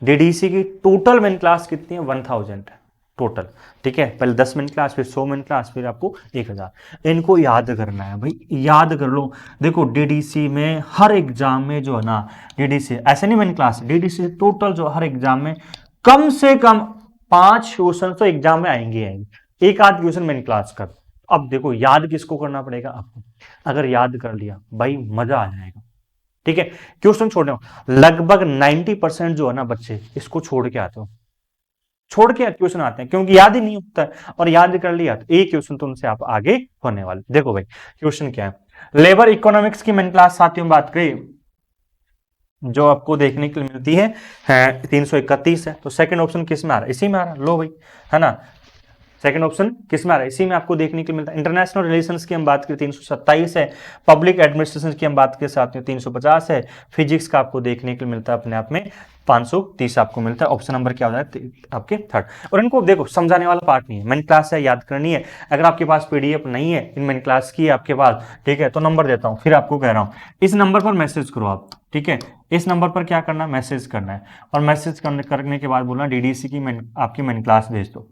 डीडीसी की टोटल मेन क्लास कितनी है, 1000 है टोटल, ठीक है। पहले 10 मिनट क्लास, फिर 100 मिनट क्लास, फिर आपको 1000। इनको याद करना है भाई, याद कर लो। देखो डीडीसी में हर एग्जाम में जो है ना, डीडीसी ऐसे नहीं मिनट क्लास, डीडीसी टोटल जो हर एग्जाम में कम से कम 5 क्वेश्चन तो एग्जाम में आएंगे, एक आध क्वेश्चन मिनट क्लास कर, अब देखो याद किसको करना पड़ेगा आपको, अगर याद कर लिया भाई मजा आ जाएगा। ठीक है, क्वेश्चन छोड़ने लगभग 90% जो है ना बच्चे इसको छोड़ के आते हो, छोड़ के क्वेश्चन आते हैं क्योंकि याद ही नहीं होता है, और याद कर लिया तो एक क्वेश्चन तुमसे आप आगे होने वाले। देखो भाई क्वेश्चन क्या है, लेबर इकोनॉमिक्स की मेन क्लास साथियों बात करें जो आपको देखने के लिए मिलती है 331 है, तो सेकंड ऑप्शन किस में आ रहा है, इसी में आ रहा है, लो भाई, है ना, सेकंड ऑप्शन किस में आ रहा है, इसी में आपको देखने के लिए मिलता है। इंटरनेशनल रिलेशंस की हम बात करें 327 है, पब्लिक एडमिनिस्ट्रेशन की हम बात करें साथ में 350 है, फिजिक्स का आपको देखने के लिए मिलता है अपने आप में 530 आपको मिलता है। ऑप्शन नंबर क्या हो जाता है आपके थर्ड। और इनको देखो समझाने वाला पार्ट नहीं है, मेन क्लास है, याद करनी है। अगर आपके पास पीडीएफ नहीं है इन मेन क्लास की आपके पास, ठीक है, तो नंबर देता हूं, फिर आपको कह रहा हूं इस नंबर पर मैसेज करो आप, ठीक है, इस नंबर पर क्या करना है, मैसेज करना है, और मैसेज करने के बाद बोलना डीडीसी की आपकी मेन क्लास भेज दो,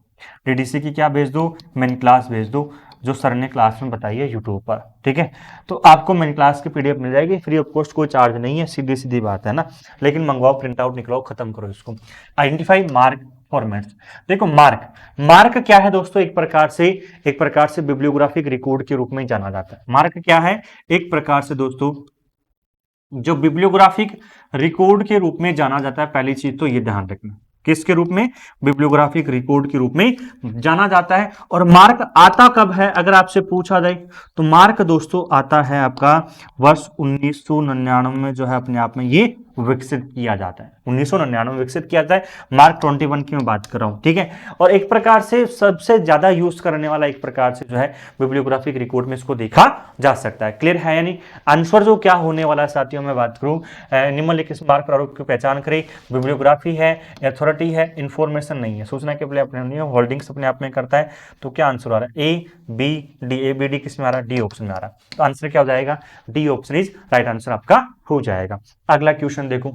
डीडीसी की क्या भेज दो, मेन क्लास भेज दो जो सर ने क्लास में बताई है यूट्यूब पर, ठीक है। तो आपको मेन क्लास की पीडीएफ मिल जाएगी फ्री ऑफ कॉस्ट, कोई चार्ज नहीं है, सीधी सीधी बात है ना, लेकिन मंगवाओ, प्रिंट आउट निकलाओ, खत्म करो इसको। आइडेंटिफाई मार्क फॉर्मेट्स, देखो मार्क क्या है दोस्तों, एक प्रकार से बिब्लियोग्राफिक रिकॉर्ड के रूप में जाना जाता है। मार्क क्या है, एक प्रकार से दोस्तों जो बिब्लियोग्राफिक रिकॉर्ड के रूप में जाना जाता है। पहली चीज तो ये ध्यान रखना, किसके रूप में, बिब्लियोग्राफिक रिकॉर्ड के रूप में जाना जाता है। और मार्क आता कब है, अगर आपसे पूछा जाए तो मार्क दोस्तों आता है आपका वर्ष 1999 में जो है अपने आप में ये विकसित किया जाता है, 1999 में विकसित किया जाता है। मार्क 21 की मैं बात कर रहा हूं, ठीक है। और एक प्रकार से सबसे ज्यादा यूज करने वाला एक प्रकार से जो है बिब्लियोग्राफिक रिकॉर्ड में इसको देखा जा सकता है। क्लियर है यानी आंसर जो क्या होने वाला है साथियों, मैं बात करूं निम्नलिखित मार्क प्रारूप की पहचान करें, बिब्लियोग्राफी है, अथॉरिटी है, इंफॉर्मेशन नहीं है, सूचना के पहले अपने नहीं, होल्डिंग्स अपने आप में करता है। तो क्या आंसर आ रहा है, A B D, A B D किस में आ रहा है, डी ऑप्शन में आ रहा है। तो आंसर क्या हो जाएगा, D option is right answer आपका हो जाएगा। अगला क्वेश्चन देखो,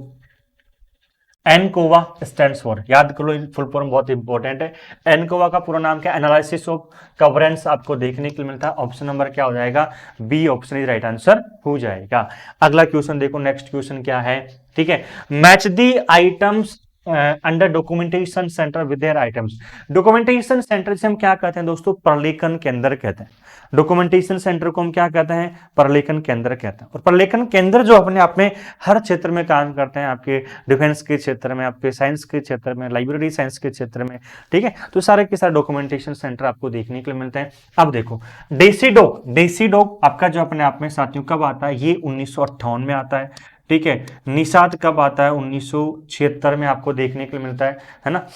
एनकोवा स्टैंड्स फॉर, याद करो फुल फॉर्म बहुत इंपॉर्टेंट है। एनकोवा का पूरा नाम क्या, एनालिसिस ऑफ कवरेंस आपको देखने के लिए मिलता है। ऑप्शन नंबर क्या हो जाएगा, B option is right answer हो जाएगा। अगला क्वेश्चन देखो, नेक्स्ट क्वेश्चन क्या है, ठीक है, match the items under documentation centre with their items. Documentation centre से हम क्या कहते हैं दोस्तों, प्रलेखन केंद्र कहते हैं। डॉक्यूमेंटेशन सेंटर को हम क्या कहते हैं, प्रलेखन केंद्र कहते हैं। और प्रलेखन केंद्र जो अपने आप में हर क्षेत्र में काम करते हैं, आपके डिफेंस के क्षेत्र में, आपके साइंस के क्षेत्र में, लाइब्रेरी साइंस के क्षेत्र में, ठीक है। तो सारे के सारे डॉक्यूमेंटेशन सेंटर आपको देखने के लिए मिलते हैं। अब देखो डेसीडॉग आपका जो अपने आप में साथियों कब आता है, ये 1958 में आता है, ठीक है। निषाद कब आता है, 1976 में आपको देखने के लिए मिलता है ना।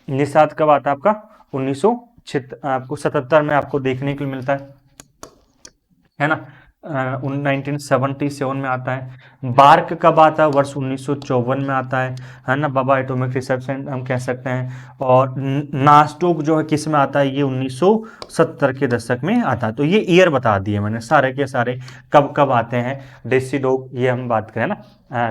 निषाद कब आता है आपका, 1977 में आपको देखने के लिए मिलता है ना। 1977 में आता है। बार्क कब आता है, वर्ष 1954 में आता है ना, बाबा एटॉमिक रिसर्च हम कह सकते हैं। और नास्टोक जो है किस में आता है, ये 1970 के दशक में आता है। तो ये ईयर बता दिए मैंने सारे के सारे कब कब आते हैं। डेसीडोग ये हम बात करें ना,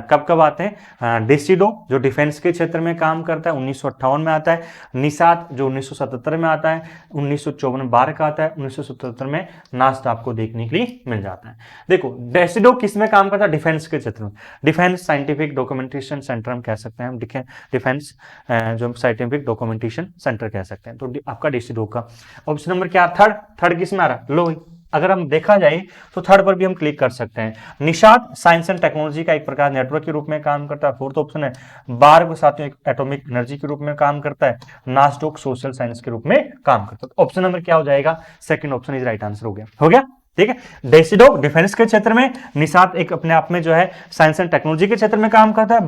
कब कब आते हैं, डेसीडोग जो डिफेंस के क्षेत्र में काम करता है 1958 में आता है। निषाद जो 1977 में आता है, 1954 में बार्क आता है, 1977 में नास्ट आपको देखने के लिए मिल जाता है। देखो डेसीडोग किस में काम करता है, डिफेंस के क्षेत्र में। डिफेंस साइंटिफिक डॉक्यूमेंटेशन सेंटर हम कह सकते हैं, हम डिफेंस जो साइंटिफिक डॉक्यूमेंटेशन सेंटर कह सकते हैं। तो आपका डेसीडोग का ऑप्शन नंबर क्या, थर्ड किस में आ रहा है, लो अगर हम देखा जाए तो थर्ड पर भी हम क्लिक कर सकते हैं। निषाद साइंस एंड टेक्नोलॉजी का एक प्रकार नेटवर्क के रूप में काम करता है, फोर्थ ऑप्शन है। बार्ग साथियों एटॉमिक एनर्जी के रूप में काम करता है। नास्टोक सोशल साइंस के रूप में काम करता है। ऑप्शन नंबर क्या हो जाएगा, second option is right answer हो गया, ठीक है। डेसीडोग डिफेंस के क्षेत्र में, निषाद एक अपने आप में जो है साइंस एंड टेक्नोलॉजी के क्षेत्र में काम करता है,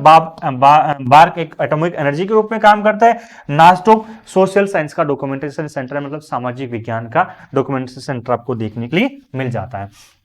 बार्क एक एटॉमिक एनर्जी के रूप में काम करता है। नास्टोक सोशल साइंस का डॉक्यूमेंटेशन सेंटर है, मतलब सामाजिक विज्ञान का डॉक्यूमेंटेशन सेंटर आपको देखने के लिए मिल जाता है।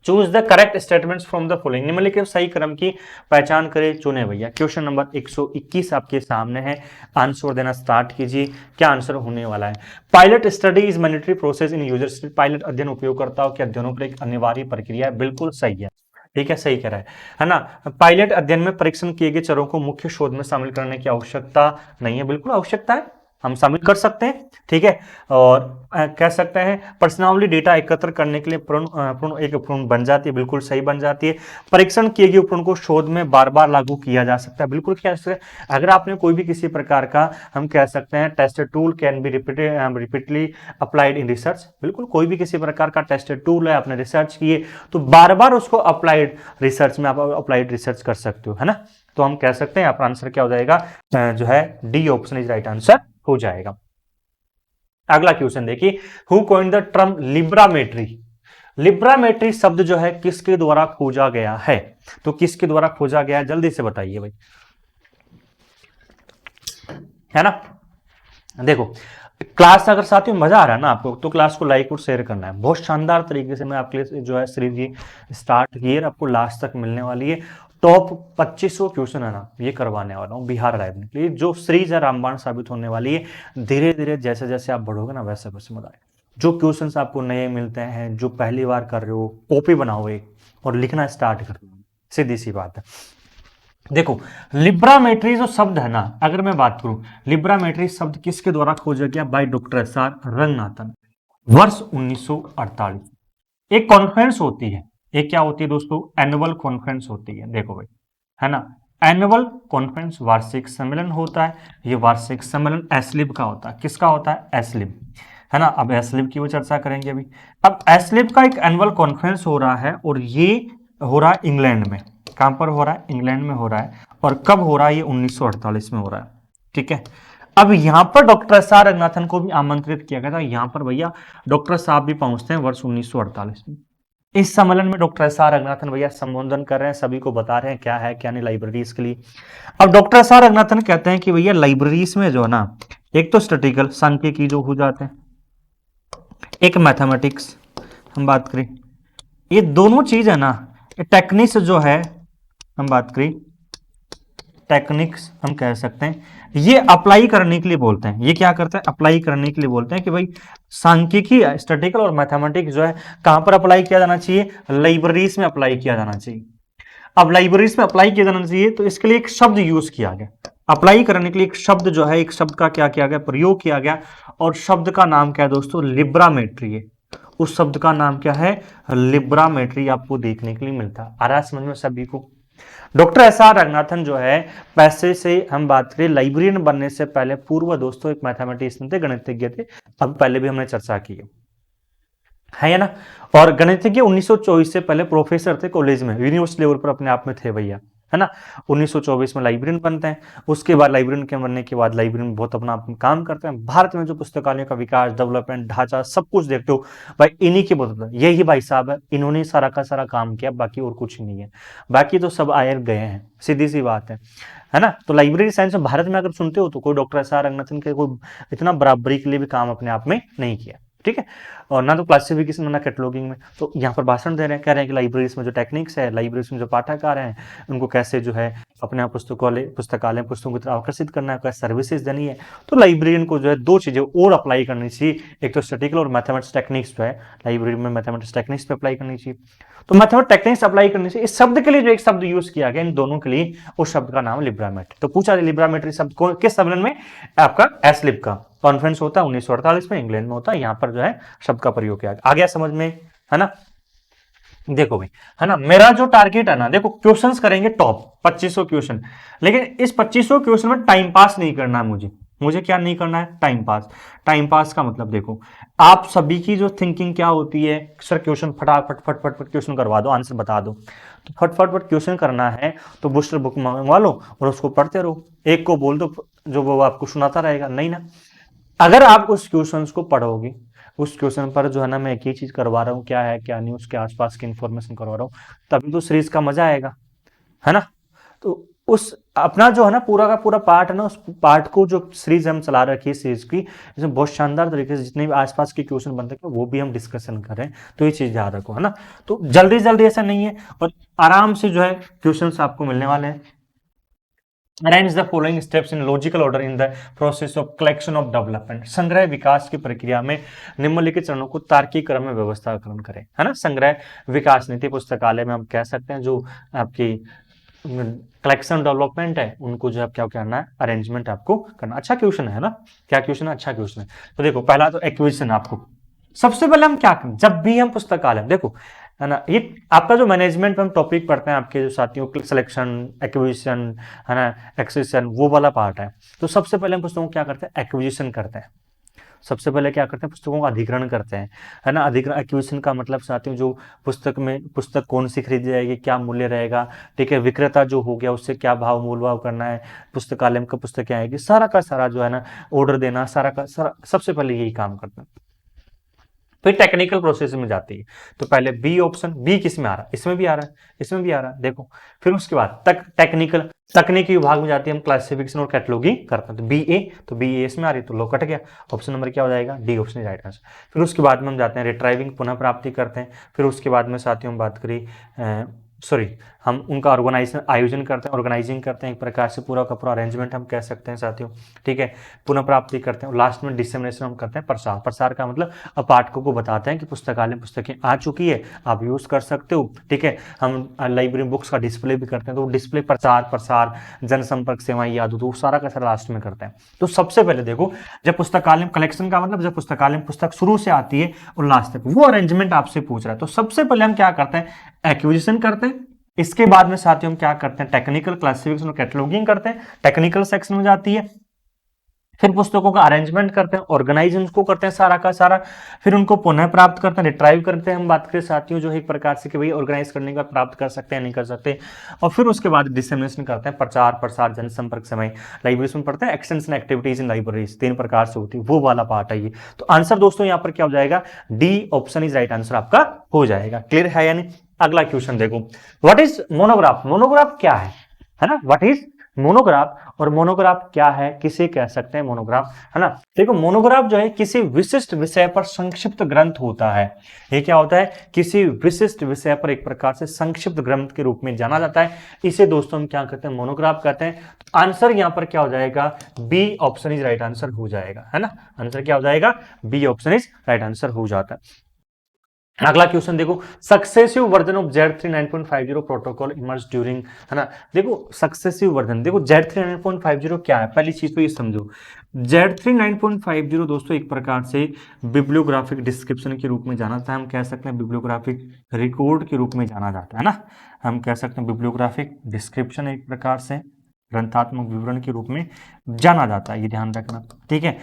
Choose the correct statements from the following, निम्नलिखित सही क्रम की पहचान करें, चुने भैया। क्वेश्चन नंबर 121 आपके सामने है, आंसर देना स्टार्ट कीजिए। क्या आंसर होने वाला है, pilot study is mandatory process in user. Pilot अध्ययन उपयोगकर्ताओं के अध्ययनों पर एक अनिवार्य प्रक्रिया है, बिल्कुल सही है, ठीक है, सही कह रहा है ना। पायलट अध्ययन में परीक्षण किए गए चरों को मुख्य शोध में शामिल करने की आवश्यकता नहीं है, बिल्कुल आवश्यकता है, हम शामिल कर सकते हैं, ठीक है। और कह सकते हैं पर्सनली डेटा एकत्र करने के लिए एक उपकरण बन जाती है, बिल्कुल सही बन जाती है। परीक्षण किए गए उपकरण को शोध में बार बार लागू किया जा सकता है, बिल्कुल कह सकते हैं। अगर आपने कोई भी किसी प्रकार का, हम कह सकते हैं tested tool can be repeatedly applied in research, बिल्कुल कोई भी किसी प्रकार का टेस्टेड टूल है, आपने रिसर्च किए तो बार बार उसको अप्लाइड रिसर्च में आप अप्लाइड रिसर्च कर सकते हो, है ना। तो हम कह सकते हैं आपका आंसर क्या हो जाएगा, जो है D option is right answer हो जाएगा। अगला क्वेश्चन देखिए, हु कॉइन्ड द टर्म लिब्रामेट्री। लिब्रामेट्री शब्द जो है किसके द्वारा खोजा गया है, तो किसके द्वारा खोजा गया है, जल्दी से बताइए भाई, है ना। देखो क्लास अगर साथियों मजा आ रहा है ना आपको, तो क्लास को लाइक और शेयर करना है। बहुत शानदार तरीके से मैं आपके लिए जो है सीरीज ये स्टार्ट किए, आपको लास्ट तक मिलने वाली है। टॉप 2500 क्वेश्चन है ना, ये करवाने वाला हूँ बिहार लाइव के लिए। जो सीरीज है रामबाण साबित होने वाली है। धीरे धीरे जैसे जैसे आप बढ़ोगे ना, वैसे वैसे मजा आएगा। जो क्वेश्चंस आपको नए मिलते हैं, जो पहली बार कर रहे हो, कॉपी बनाओ एक और लिखना स्टार्ट कर दो, सीधी सी बात है। देखो लिब्रामेट्री जो शब्द है ना, अगर मैं बात करूं, लिब्रामेट्री शब्द किसके द्वारा खोजा गया, बाय डॉक्टर एस.आर. रंगनाथन, वर्ष 1948। एक कॉन्फ्रेंस होती है, एक क्या होती है दोस्तों, एनुअल कॉन्फ्रेंस होती है, देखो भाई, है ना। एनुअल कॉन्फ्रेंस वार्षिक सम्मेलन होता है। ये वार्षिक सम्मेलन एसलिब का होता है, किसका होता है, एसलिब, है ना। अब एसलिब की वो चर्चा करेंगे अभी। अब एसलिब का एक एनुअल कॉन्फ्रेंस हो रहा है, और ये हो रहा है इंग्लैंड में। कहां पर हो रहा है, इंग्लैंड में हो रहा है। और कब हो रहा है, ये 1948 में हो रहा है, ठीक है। अब यहां पर डॉक्टर एस.आर. रंगनाथन को भी आमंत्रित किया गया था। यहां पर भैया डॉक्टर साहब भी पहुंचते हैं वर्ष 1948 में। इस सम्मेलन में डॉक्टर एस.आर. रंगनाथन भैया संबोधन कर रहे हैं, सभी को बता रहे हैं क्या है क्या नहीं लाइब्रेरीज के लिए। अब डॉक्टर एस.आर. रंगनाथन कहते हैं कि भैया लाइब्रेरीज में जो है ना, एक तो स्टैटिकल सांख्यिकी जो हो जाते हैं, एक मैथमेटिक्स हम बात करें, ये दोनों चीज है ना, टेक्निक्स जो है हम बात करें, टेक्निक्स हम कह सकते हैं, ये अप्लाई करने के लिए बोलते हैं। ये क्या करते हैं, अप्लाई करने के लिए बोलते हैं कि भाई सांख्यिकी, स्टैटिकल और मैथमेटिक्स जो है कहां पर अप्लाई किया जाना चाहिए, लाइब्रेरीज में अप्लाई किया जाना चाहिए। अब लाइब्रेरीज में अप्लाई किया जाना चाहिए, तो इसके लिए एक शब्द यूज किया गया, अप्लाई करने के लिए एक शब्द जो है, एक शब्द का क्या किया गया, प्रयोग किया गया। और शब्द का नाम क्या है दोस्तों, लिब्रामेट्री है। उस शब्द का नाम क्या है, लिब्रामेट्री, आपको देखने के लिए मिलता है। आ रहा है समझ में सभी को। Doctor SR. रंगनाथन जो है, पैसे से हम बात करें, लाइब्रेरियन बनने से पहले पूर्व दोस्तों एक मैथमेटिशियन थे, गणितज्ञ थे। अब पहले भी हमने चर्चा की है ना। और गणितज्ञ 1924 से पहले प्रोफेसर थे कॉलेज में, यूनिवर्सिटी लेवल पर अपने आप में थे भैया, है ना। 1924 में लाइब्रेरियन बनते हैं। उसके बाद लाइब्रेरियन के बनने के बाद लाइब्रेरियन बहुत अपना काम करते हैं। भारत में जो पुस्तकालयों का विकास, डेवलपमेंट, ढांचा सब कुछ देखते हो भाई, इन्हीं की बदौलत, यही भाई साहब है, इन्होंने सारा का सारा काम किया, बाकी और कुछ नहीं है। बाकी तो सब आए गए हैं, सीधी सी बात है ना। तो लाइब्रेरी साइंस में भारत में अगर सुनते हो, तो कोई डॉक्टर एस.आर. रंगनाथन के कोई इतना बराबरी के लिए भी काम अपने आप में नहीं किया, ठीक है। और ना तो क्लासिफिकेशन ना कैटलॉगिंग में। तो यहाँ पर भाषण दे रहे हैं, कह रहे हैं कि लाइब्रेरीज में जो टेक्निक्स है, लाइब्रेरीज में जो पाठक आ रहे हैं, उनको कैसे जो है अपने आप पुस्तकालय पुस्तकों की तरफ आकर्षित करना है, कैसे सर्विसेज देनी है। तो लाइब्रेरियन को जो है दो चीजें और अप्लाई करनी चाहिए, एक तो स्टैटिकल और मैथमेटिक्स टेक्निक्स जो है, लाइब्रेरी में मैथमेटिक्स टेक्निक्स पे अप्लाई करनी चाहिए। तो मैथमेटिक्स टेक्निक्स अप्लाई करने से इस शब्द के लिए जो एक शब्द यूज किया गया, इन दोनों के लिए, उस शब्द का नाम लिब्रामेट्री। तो पूछा लिब्रामेट्री शब्द किस सम्मेलन में, आपका एसलिब का कॉन्फ्रेंस होता है 1948 में, इंग्लैंड में होता है। यहां पर जो है शब्द का प्रयोग किया गया। आ गया समझ में, है ना। देखो भाई, है ना, मेरा जो टारगेट है ना, देखो क्वेश्चंस करेंगे टॉप 2500 क्वेश्चन, लेकिन इस 2500 क्वेश्चन में टाइम पास नहीं करना है मुझे क्या नहीं करना है, टाइम पास। टाइम पास का मतलब देखो, आप सभी की जो थिंकिंग क्या होती है, सर क्वेश्चन फटाफट फटफट क्वेश्चन करवा दो, आंसर बता दो। तो फटफट क्वेश्चन करना है तो बूस्टर बुक मंगवा लो और उसको पढ़ते रहो, एक को बोल दो जो वो आपको सुनाता रहेगा, नहीं ना। अगर आप उस क्वेश्चन को पढ़ोगे, उस क्वेश्चन पर जो है ना मैं एक ही चीज करवा रहा हूँ, क्या है क्या नहीं, उसके आसपास की इंफॉर्मेशन करवा रहा हूँ, तभी तो सीरीज का मजा आएगा, है ना। तो उस अपना जो है ना पूरा का पूरा पार्ट है ना, उस पार्ट को जो सीरीज हम चला रखी है सीरीज की, इसमें बहुत शानदार तरीके से जितने भी आसपास के क्वेश्चन बनते हैं वो भी हम डिस्कशन कर रहे हैं। तो ये चीज याद रखो, है ना। तो जल्दी जल्दी ऐसा नहीं है, और आराम से जो है क्वेश्चन आपको मिलने वाले हैं। Arrange the following steps in logical order in the process of collection of development। संग्रह विकास की प्रक्रिया में निम्नलिखित चरणों को तार्किक क्रम में व्यवस्थाकरण करें, है ना। संग्रह विकास नीति पुस्तकालय में हम कह सकते हैं जो आपकी कलेक्शन डेवलपमेंट है, उनको जो है क्या करना है, अरेंजमेंट आपको करना। अच्छा क्वेश्चन है ना, क्या क्वेश्चन है, अच्छा क्वेश्चन है। तो देखो पहला तो एक्विजिशन, आपको सबसे पहले हम क्या करें जब भी हम पुस्तकालय, देखो है ना, ये आपका जो मैनेजमेंट में हम टॉपिक पढ़ते हैं आपके जो साथियों, सिलेक्शन, एक्विजिशन, है ना, एक्विजिशन, वो वाला पार्ट है। तो सबसे पहले हम पुस्तकों को क्या करते हैं, एक्विजिशन करते हैं। सबसे पहले क्या करते हैं, पुस्तकों का अधिग्रहण करते हैं, है ना। अधिग्रहण, एक्विजिशन का मतलब साथियों जो पुस्तक में, पुस्तक कौन सी खरीदी जाएगी, क्या मूल्य रहेगा, ठीक है, विक्रेता जो हो गया उससे क्या भाव मूल भाव करना है, पुस्तकालय में कब पुस्तकें आएगी, सारा का सारा जो है ना ऑर्डर देना, सारा का सारा सबसे पहले यही काम करते हैं। फिर टेक्निकल प्रोसेस में जाती है। तो पहले बी ऑप्शन, बी किस में आ रहा है, इसमें भी आ रहा है, इसमें भी आ रहा है, देखो। फिर उसके बाद टेक्निकल, तकनीकी विभाग में जाती है, हम क्लासिफिकेशन और कैटलॉगिंग करते हैं। तो बी ए, तो बी ए इसमें आ रही है, तो लो कट गया, ऑप्शन नंबर क्या हो जाएगा, डी ऑप्शन राइट आंसर। फिर उसके बाद में हम जाते हैं रिट्राइविंग, पुनः प्राप्ति करते हैं। फिर उसके बाद में साथियों हम बात करें, सॉरी, हम उनका ऑर्गेनाइजेशन, आयोजन करते हैं, ऑर्गेनाइजिंग करते हैं, एक प्रकार से पूरा का पूरा अरेंजमेंट हम कह सकते हैं साथियों, ठीक है। पुनः प्राप्ति करते हैं और लास्ट में डिसेमिनेशन हम करते हैं, प्रसार। प्रसार का मतलब अब पाठकों को बताते हैं कि पुस्तकालय में पुस्तकें आ चुकी है, आप यूज कर सकते हो, ठीक है। हम लाइब्रेरी बुक्स का डिस्प्ले भी करते हैं, तो डिस्प्ले, प्रचार, प्रसार, जनसंपर्क सेवाएं, याद हो, तो सारा का सारा लास्ट में करते हैं। तो सबसे पहले देखो, जब पुस्तकालय में कलेक्शन का मतलब जब पुस्तकालय में पुस्तक शुरू से आती है और लास्ट तक, वो अरेंजमेंट आपसे पूछ रहा है। तो सबसे पहले हम क्या करते हैं, एक्विजिशन करते हैं। इसके बाद में साथियों हम क्या करते हैं, टेक्निकल, क्लासिफिकेशन और कैटलॉगिंग करते हैं, टेक्निकल सेक्शन में जाती है। फिर पुस्तकों का अरेंजमेंट करते हैं, ऑर्गेनाइज उनको करते हैं सारा का सारा। फिर उनको पुनः प्राप्त करते हैं, रिट्राइव करते हैं। हम बात करें साथियों जो एक प्रकार से कि भाई ऑर्गेनाइज करने का प्राप्त कर सकते हैं, नहीं कर सकते। और फिर उसके बाद डिसेमिनेशन करते हैं, प्रचार, प्रसार, जनसंपर्क, समय। लाइब्रेरीज में पढ़ते हैं एक्सटेंशन एक्टिविटीज इन लाइब्रेरीज, 3 प्रकार से होती है, वो वाला पार्ट है ये। तो आंसर दोस्तों यहाँ पर क्या हो जाएगा, D option is right answer आपका हो जाएगा। क्लियर है यानी। अगला क्वेश्चन देखो, व्हाट इज मोनोग्राफ, मोनोग्राफ क्या है ना, व्हाट इज मोनोग्राफ, और मोनोग्राफ क्या है, किसे कह सकते हैं मोनोग्राफ, है ना। देखो मोनोग्राफ जो है किसी विशिष्ट विषय पर संक्षिप्त ग्रंथ होता है। ये क्या होता है, किसी विशिष्ट विषय पर एक प्रकार से संक्षिप्त ग्रंथ के रूप में जाना जाता है। इसे दोस्तों हम क्या कहते हैं, मोनोग्राफ कहते हैं। तो आंसर यहां पर क्या हो जाएगा, B option is right answer हो जाएगा, है ना। आंसर क्या हो जाएगा, B option is right answer हो जाता है। अगला क्वेश्चन देखो, successive version of Z3 9.50 protocol emerge during, है ना। देखो सक्सेसिव वर्जन, देखो Z3 9.50 क्या है, पहली चीज तो ये समझो। Z3 9.50 दोस्तों एक प्रकार से बिब्लियोग्राफिक डिस्क्रिप्शन के रूप में जाना जाता है, हम कह सकते हैं बिब्लियोग्राफिक रिकॉर्ड के रूप में जाना जाता है ना। हम कह सकते हैं बिब्लियोग्राफिक डिस्क्रिप्शन एक प्रकार से ग्रंथात्मक विवरण के रूप में जाना जाता है, ये ध्यान रखना, ठीक है।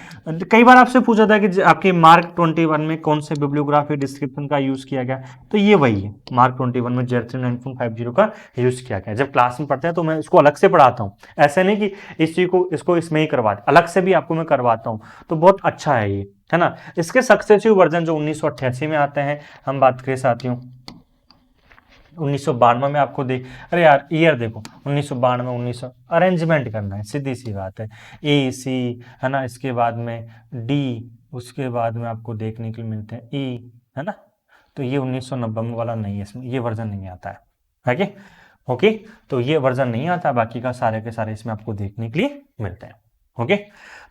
कई बार आपसे पूछा था कि आपके मार्क 21 में कौन से बिब्लियोग्राफी डिस्क्रिप्शन का यूज किया गया, तो ये वही है, मार्क 21 में Z3 9.50 का यूज किया गया। जब क्लास में पढ़ते हैं तो मैं इसको अलग से पढ़ाता हूँ, ऐसे नहीं कि इस चीज को इसको इसमें ही करवा, अलग से भी आपको मैं करवाता हूँ, तो बहुत अच्छा है ये, है ना। इसके सक्सेसिव वर्जन जो 1988 में आते हैं, हम बात करें साथियों 1992 में आपको देख, अरे यार ईयर देखो 1992, 1900, अरेंजमेंट करना है, सीधी सी बात है, ए सी, है ना, इसके बाद में डी, उसके बाद में आपको देखने के लिए मिलते हैं ई, है ना। तो ये 1990 में वाला नहीं है, इसमें ये वर्जन नहीं आता है कि ओके। तो ये वर्जन नहीं आता, बाकी का सारे के सारे इसमें आपको देखने के लिए मिलते हैं, ओके।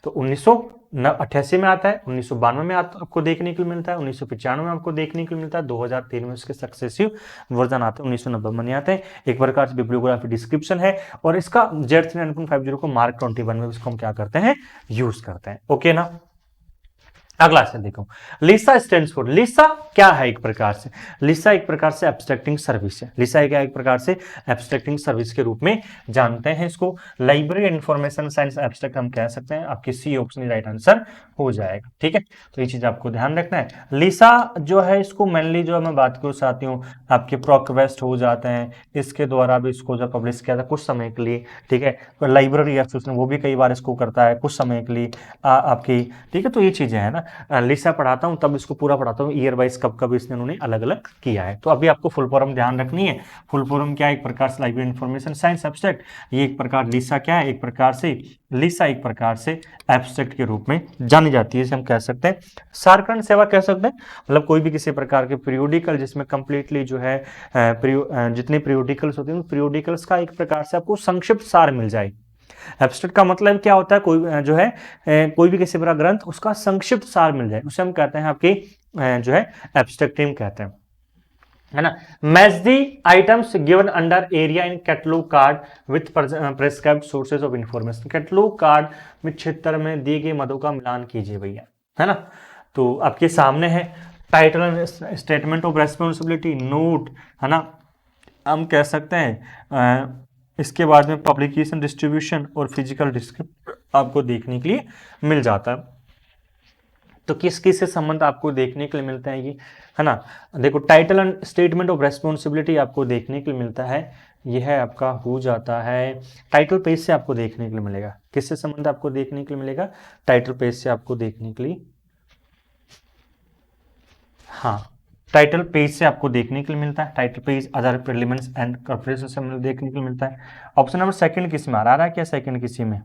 तो 1988 में आता है, 1992 में आपको देखने के लिए मिलता है, 1995 में आपको देखने के लिए मिलता है, 2003 में इसके सक्सेसिव वर्जन आते हैं, 1990 में नहीं आते हैं। एक प्रकार से बिब्लियोग्राफी डिस्क्रिप्शन है, और इसका Z3 9.50 को मार्क 21 में इसको हम क्या करते हैं, यूज करते हैं, ओके ना। अगला से देखो, लिसा स्टैंड्स फॉर, लिसा क्या है, एक प्रकार से लिसा एक प्रकार से एब्स्ट्रैक्टिंग सर्विस है। लिसा क्या, एक प्रकार से एब्स्ट्रैक्टिंग सर्विस के रूप में जानते हैं इसको। लाइब्रेरी इंफॉर्मेशन साइंस एब्स्ट्रैक्ट हम कह सकते हैं, आपकी सी ऑप्शन राइट आंसर हो जाएगा, ठीक है। तो ये चीज आपको ध्यान रखना है। लिसा जो है इसको मेनली जो मैं बात करूँ साथियों, आपके प्रोक्वेस्ट हो जाते हैं, इसके द्वारा भी इसको जो पब्लिश किया था कुछ समय के लिए, ठीक है। लाइब्रेरी एसोसिएशन वो भी कई बार इसको करता है कुछ समय के लिए आपकी, ठीक है। तो ये चीजें है ना, लिसा पढ़ाता हूं तब इसको पूरा पढ़ाता हूं, ईयर वाइज कब कब इसने उन्होंने अलग अलग किया है। तो अभी आपको फुल फॉर्म ध्यान रखनी है। फुल फॉर्म क्या है, एक प्रकार से लाइब्रेरी इंफॉर्मेशन साइंस एब्स्ट्रैक्ट, ये एक प्रकार लिसा क्या है, एक प्रकार से लिसा एक प्रकार से एब्स्ट्रैक्ट के रूप में जानी जाती है, इसे हम कह सकते हैं सारकरण सेवा कह सकते हैं। मतलब कोई भी किसी प्रकार के पीरियोडिकल जिसमें कंप्लीटली जो है जितने पीरियोडिकल्स होते हैं पीरियोडिकल्स का एक प्रकार से आपको संक्षिप्त सार मिल जाए। एब्स्ट्रैक्ट का मतलब क्या होता है, कोई जो है कोई भी किसी प्रकार ग्रंथ उसका संक्षिप्त सार मिल जाए, उसे हम कहते हैं आपकी जो है एब्स्ट्रैक्ट टीम कहते हैं। है ना। Match the items given under area in catalogue card with prescribed sources of information. Catalogue card में क्षेत्र में दिए गए मदों का मिलान कीजिए भैया, है ना। तो आपके सामने है title, statement of responsibility, note, है ना। हम कह सकते हैं इसके बाद में पब्लिकेशन, डिस्ट्रीब्यूशन और फिजिकल डिस्क्रिप्ट आपको देखने के लिए मिल जाता है। तो किस किस से संबंध आपको देखने के लिए मिलता है ये, है ना। देखो title and statement of responsibility आपको देखने के लिए मिलता है, यह है आपका हो जाता है टाइटल पेज से आपको देखने के लिए मिलेगा। किससे संबंध आपको देखने के लिए मिलेगा, टाइटल पेज से आपको देखने के लिए, हाँ टाइटल पेज से आपको देखने के लिए मिलता है। Title page other prelims and corporation से देखने के लिए मिलता है। ऑप्शन नंबर सेकंड किस में आ रहा है क्या, सेकंड किसी में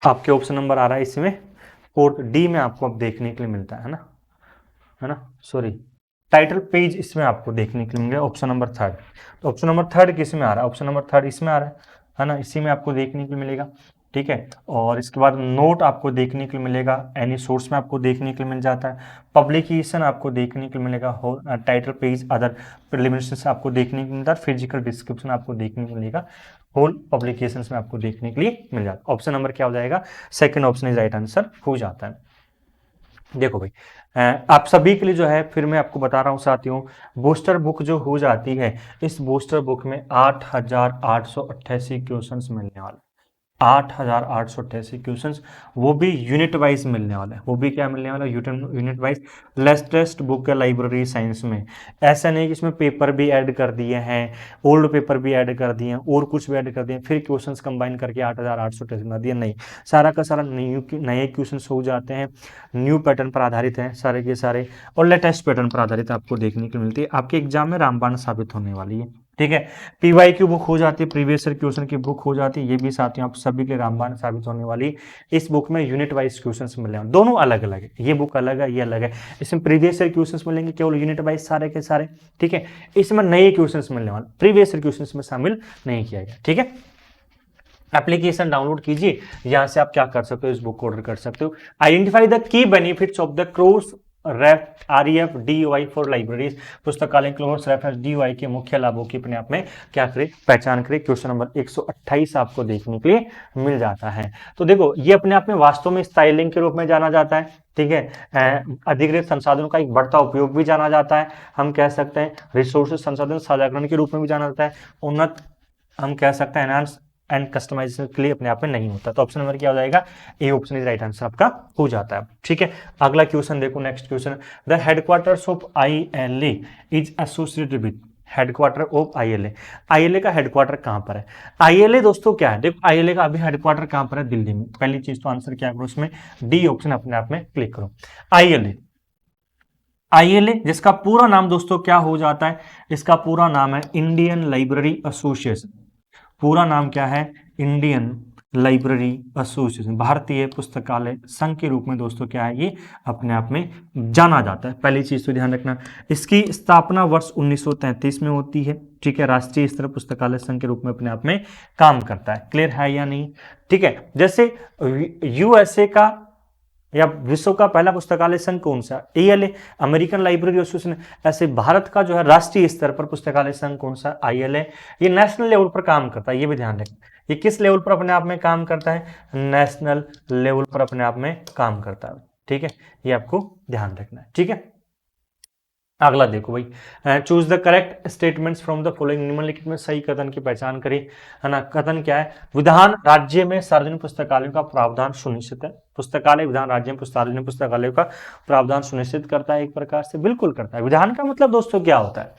आपके ऑप्शन नंबर आ रहा है इसमें फोर्थ डी में आपको अब देखने के लिए मिलता है ना, है ना, सॉरी टाइटल पेज इसमें आपको देखने के लिए मिलेगा ऑप्शन नंबर थर्ड। तो ऑप्शन नंबर थर्ड किस में आ रहा है, ऑप्शन नंबर थर्ड इसमें आ रहा है ना, इसी में आपको देखने के लिए मिलेगा। ठीक है, और इसके बाद नोट आपको देखने के लिए मिलेगा, एनी सोर्स में आपको देखने के लिए मिल जाता है, पब्लिकेशन आपको देखने के लिए मिलेगा, टाइटल पेज अदर प्रीलिमिनरी आपको देखने के लिए मिलता है, फिजिकल डिस्क्रिप्शन आपको देखने को मिलेगा, होल पब्लिकेशंस में आपको देखने के लिए मिल जाता है। ऑप्शन नंबर क्या हो जाएगा, second option is right answer हो जाता है। देखो भाई आप सभी के लिए जो है फिर मैं आपको बता रहा हूं साथियों, बूस्टर बुक जो हो जाती है, इस बूस्टर बुक में 8,888 क्वेश्चंस मिलने वाले, 8,888 क्वेश्चंस, वो भी यूनिट वाइज मिलने वाला है। वो भी क्या मिलने वाला है, यूनिट वाइज। लेटेस्ट बुक है लाइब्रेरी साइंस में, ऐसा नहीं कि इसमें पेपर भी ऐड कर दिए हैं, ओल्ड पेपर भी ऐड कर दिए हैं और कुछ भी ऐड कर दिए, फिर क्वेश्चंस कंबाइन करके 8,888 बना दिया, नहीं, सारा का सारा नए क्वेश्चंस हो जाते हैं, न्यू पैटर्न पर आधारित हैं सारे के सारे, और लेटेस्ट पैटर्न पर आधारित आपको देखने को मिलती है, आपके एग्जाम में रामबाण साबित होने वाली है। ठीक है, पीवाई की बुक हो जाती है, प्रीवियस ईयर क्वेश्चन की बुक हो जाती है, ये भी साथियों आप सभी के लिए रामबाण साबित होने वाली। इस बुक में यूनिट वाइज क्वेश्चंस मिलने वाले, दोनों अलग अलग है, ये बुक अलग है, ये अलग है। इसमें प्रीवियस ईयर क्वेश्चंस मिलेंगे केवल यूनिट वाइज सारे के सारे। ठीक है, इसमें नए क्वेश्चंस मिलने वाले, प्रीवियस ईयर क्वेश्चंस में शामिल नहीं किया गया। ठीक है, एप्लीकेशन डाउनलोड कीजिए, यहां से आप क्या कर सकते हो, इस बुक को ऑर्डर कर सकते हो। Identify the key benefits of the cross REF DOI for libraries, पुस्तकालय क्रॉस रेफरेंस DOI के मुख्य लाभों की अपने आप में क्या करें, पहचान करें। क्वेश्चन नंबर 128 आपको देखने के लिए मिल जाता है। तो देखो ये अपने आप में वास्तव में स्थायी लिंक के रूप में जाना जाता है। ठीक है, अधिकृत संसाधनों का एक बढ़ता उपयोग भी जाना जाता है, हम कह सकते हैं रिसोर्सेज संसाधन साझाकरण के रूप में भी जाना जाता है, उन्नत हम कह सकते हैं एनहांस एंड कस्टमाइजेशन के लिए अपने आप में नहीं होता। तो ऑप्शन नंबर क्या हो जाएगा, A option is right answer आपका हो जाता है। ठीक है, अगला क्वेश्चन देखो, next question, the headquarters of ILA is associated with, headquarter of ILA, ILA का हेडक्वार्टर कहां पर है। ILA दोस्तों क्या है, देखो ILA का अभी हेडक्वार्टर कहां पर है, दिल्ली में। पहली चीज तो आंसर क्या करो उसमें, डी ऑप्शन अपने आप में क्लिक करो। ILA जिसका पूरा नाम दोस्तों क्या हो जाता है, इसका पूरा नाम है इंडियन लाइब्रेरी एसोसिएशन। पूरा नाम क्या है, इंडियन लाइब्रेरी एसोसिएशन, भारतीय पुस्तकालय संघ के रूप में दोस्तों क्या है, ये अपने आप में जाना जाता है। पहली चीज तो ध्यान रखना, इसकी स्थापना वर्ष 1933 में होती है। ठीक है, राष्ट्रीय स्तर पुस्तकालय संघ के रूप में अपने आप में काम करता है। क्लियर है या नहीं। ठीक है, जैसे USA का या विश्व का पहला पुस्तकालय संघ कौन सा, ALA, अमेरिकन लाइब्रेरी एसोसिएशन। ऐसे भारत का जो है राष्ट्रीय स्तर पर पुस्तकालय संघ कौन सा, ILA। ये नेशनल लेवल पर काम करता है, ये भी ध्यान रखें। ये किस लेवल पर अपने आप में काम करता है, नेशनल लेवल पर अपने आप में काम करता है। ठीक है, ये आपको ध्यान रखना है। ठीक है, अगला देखो भाई, choose the correct statements from the following, निम्नलिखित में सही कथन की पहचान करें, है ना। कथन क्या है, विधान राज्य में सार्वजनिक पुस्तकालयों का प्रावधान सुनिश्चित है। पुस्तकालय विधान राज्य में सार्वजनिक पुस्तकालयों का प्रावधान सुनिश्चित करता है, एक प्रकार से बिल्कुल करता है। विधान का मतलब दोस्तों क्या होता है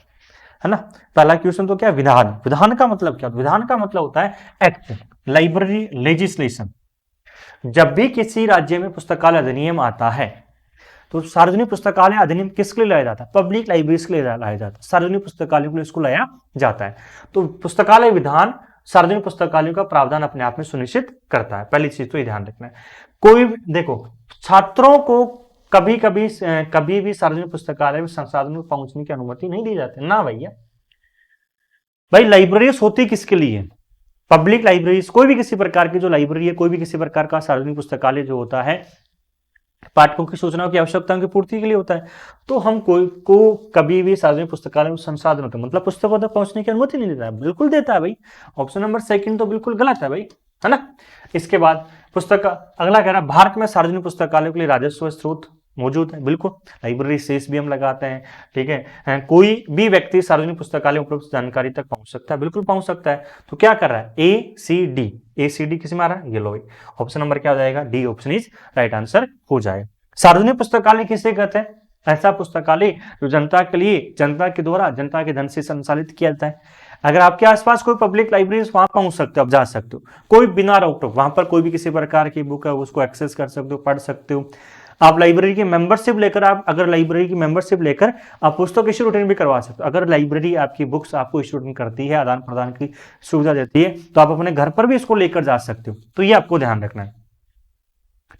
ना। पहला क्वेश्चन तो क्या है, विधान, विधान का मतलब क्या, विधान का मतलब होता है एक्ट, लाइब्रेरी लेजिस्लेशन। जब भी किसी राज्य में पुस्तकालय अधिनियम आता है तो सार्वजनिक पुस्तकालय अधिनियम किसके लिए लाया जाता है, पब्लिक लाइब्रेरीज के लिए लाया जाता है, सार्वजनिक पुस्तकालयों के लिए इसको लाया जाता है। तो पुस्तकालय विधान सार्वजनिक पुस्तकालयों का प्रावधान अपने आप में सुनिश्चित करता है। पहली चीज तो ये ध्यान रखना है। कोई देखो, छात्रों को कभी कभी कभी भी सार्वजनिक पुस्तकालय में संसाधनों में पहुंचने की अनुमति नहीं दी जाती ना भैया। भाई लाइब्रेरीज होती किसके लिए, पब्लिक लाइब्रेरीज, कोई भी किसी प्रकार की जो लाइब्रेरी है, कोई भी किसी प्रकार का सार्वजनिक पुस्तकालय जो होता है, पाठकों की सूचनाओं की आवश्यकताओं की पूर्ति के लिए होता है। तो हम कोई को कभी भी सार्वजनिक पुस्तकालय में संसाधन होता है, मतलब पुस्तकों तक पहुंचने की अनुमति नहीं देता है, बिल्कुल देता है भाई। ऑप्शन नंबर सेकंड तो बिल्कुल गलत है भाई, है ना। इसके बाद पुस्तक अगला कह रहा है भारत में सार्वजनिक पुस्तकालयों के लिए राजस्व स्रोत मौजूद है, बिल्कुल। लाइब्रेरी सेस भी हम लगाते हैं, ठीक है। कोई भी व्यक्ति सार्वजनिक पुस्तकालय उपलब्ध जानकारी तक पहुंच सकता है, बिल्कुल पहुंच सकता है। तो क्या कर रहा है, ए सी डी किसी में आ रहा है, ये लो भाई। ऑप्शन नंबर क्या हो जाएगा, D option is right answer हो जाएगा। सार्वजनिक पुस्तकालय किसे कहते हैं, ऐसा पुस्तकालय जो जनता के लिए, जनता के द्वारा, जनता के धन से संचालित किया जाता है। अगर आपके आसपास कोई पब्लिक लाइब्रेरी, वहां पहुंच सकते हो, आप जा सकते हो, कोई बिना रोक टोक, वहां पर कोई भी किसी प्रकार की बुक है उसको एक्सेस कर सकते हो, पढ़ सकते हो। आप लाइब्रेरी की मेंबरशिप लेकर, आप अगर लाइब्रेरी की मेंबरशिप लेकर आप पुस्तक इश्यू रिटर्न भी करवा सकते हो। अगर लाइब्रेरी आपकी बुक्स आपको इश्यू रिटर्न करती है, आदान प्रदान की सुविधा देती है, तो आप अपने घर पर भी इसको लेकर जा सकते हो। तो ये आपको ध्यान रखना है,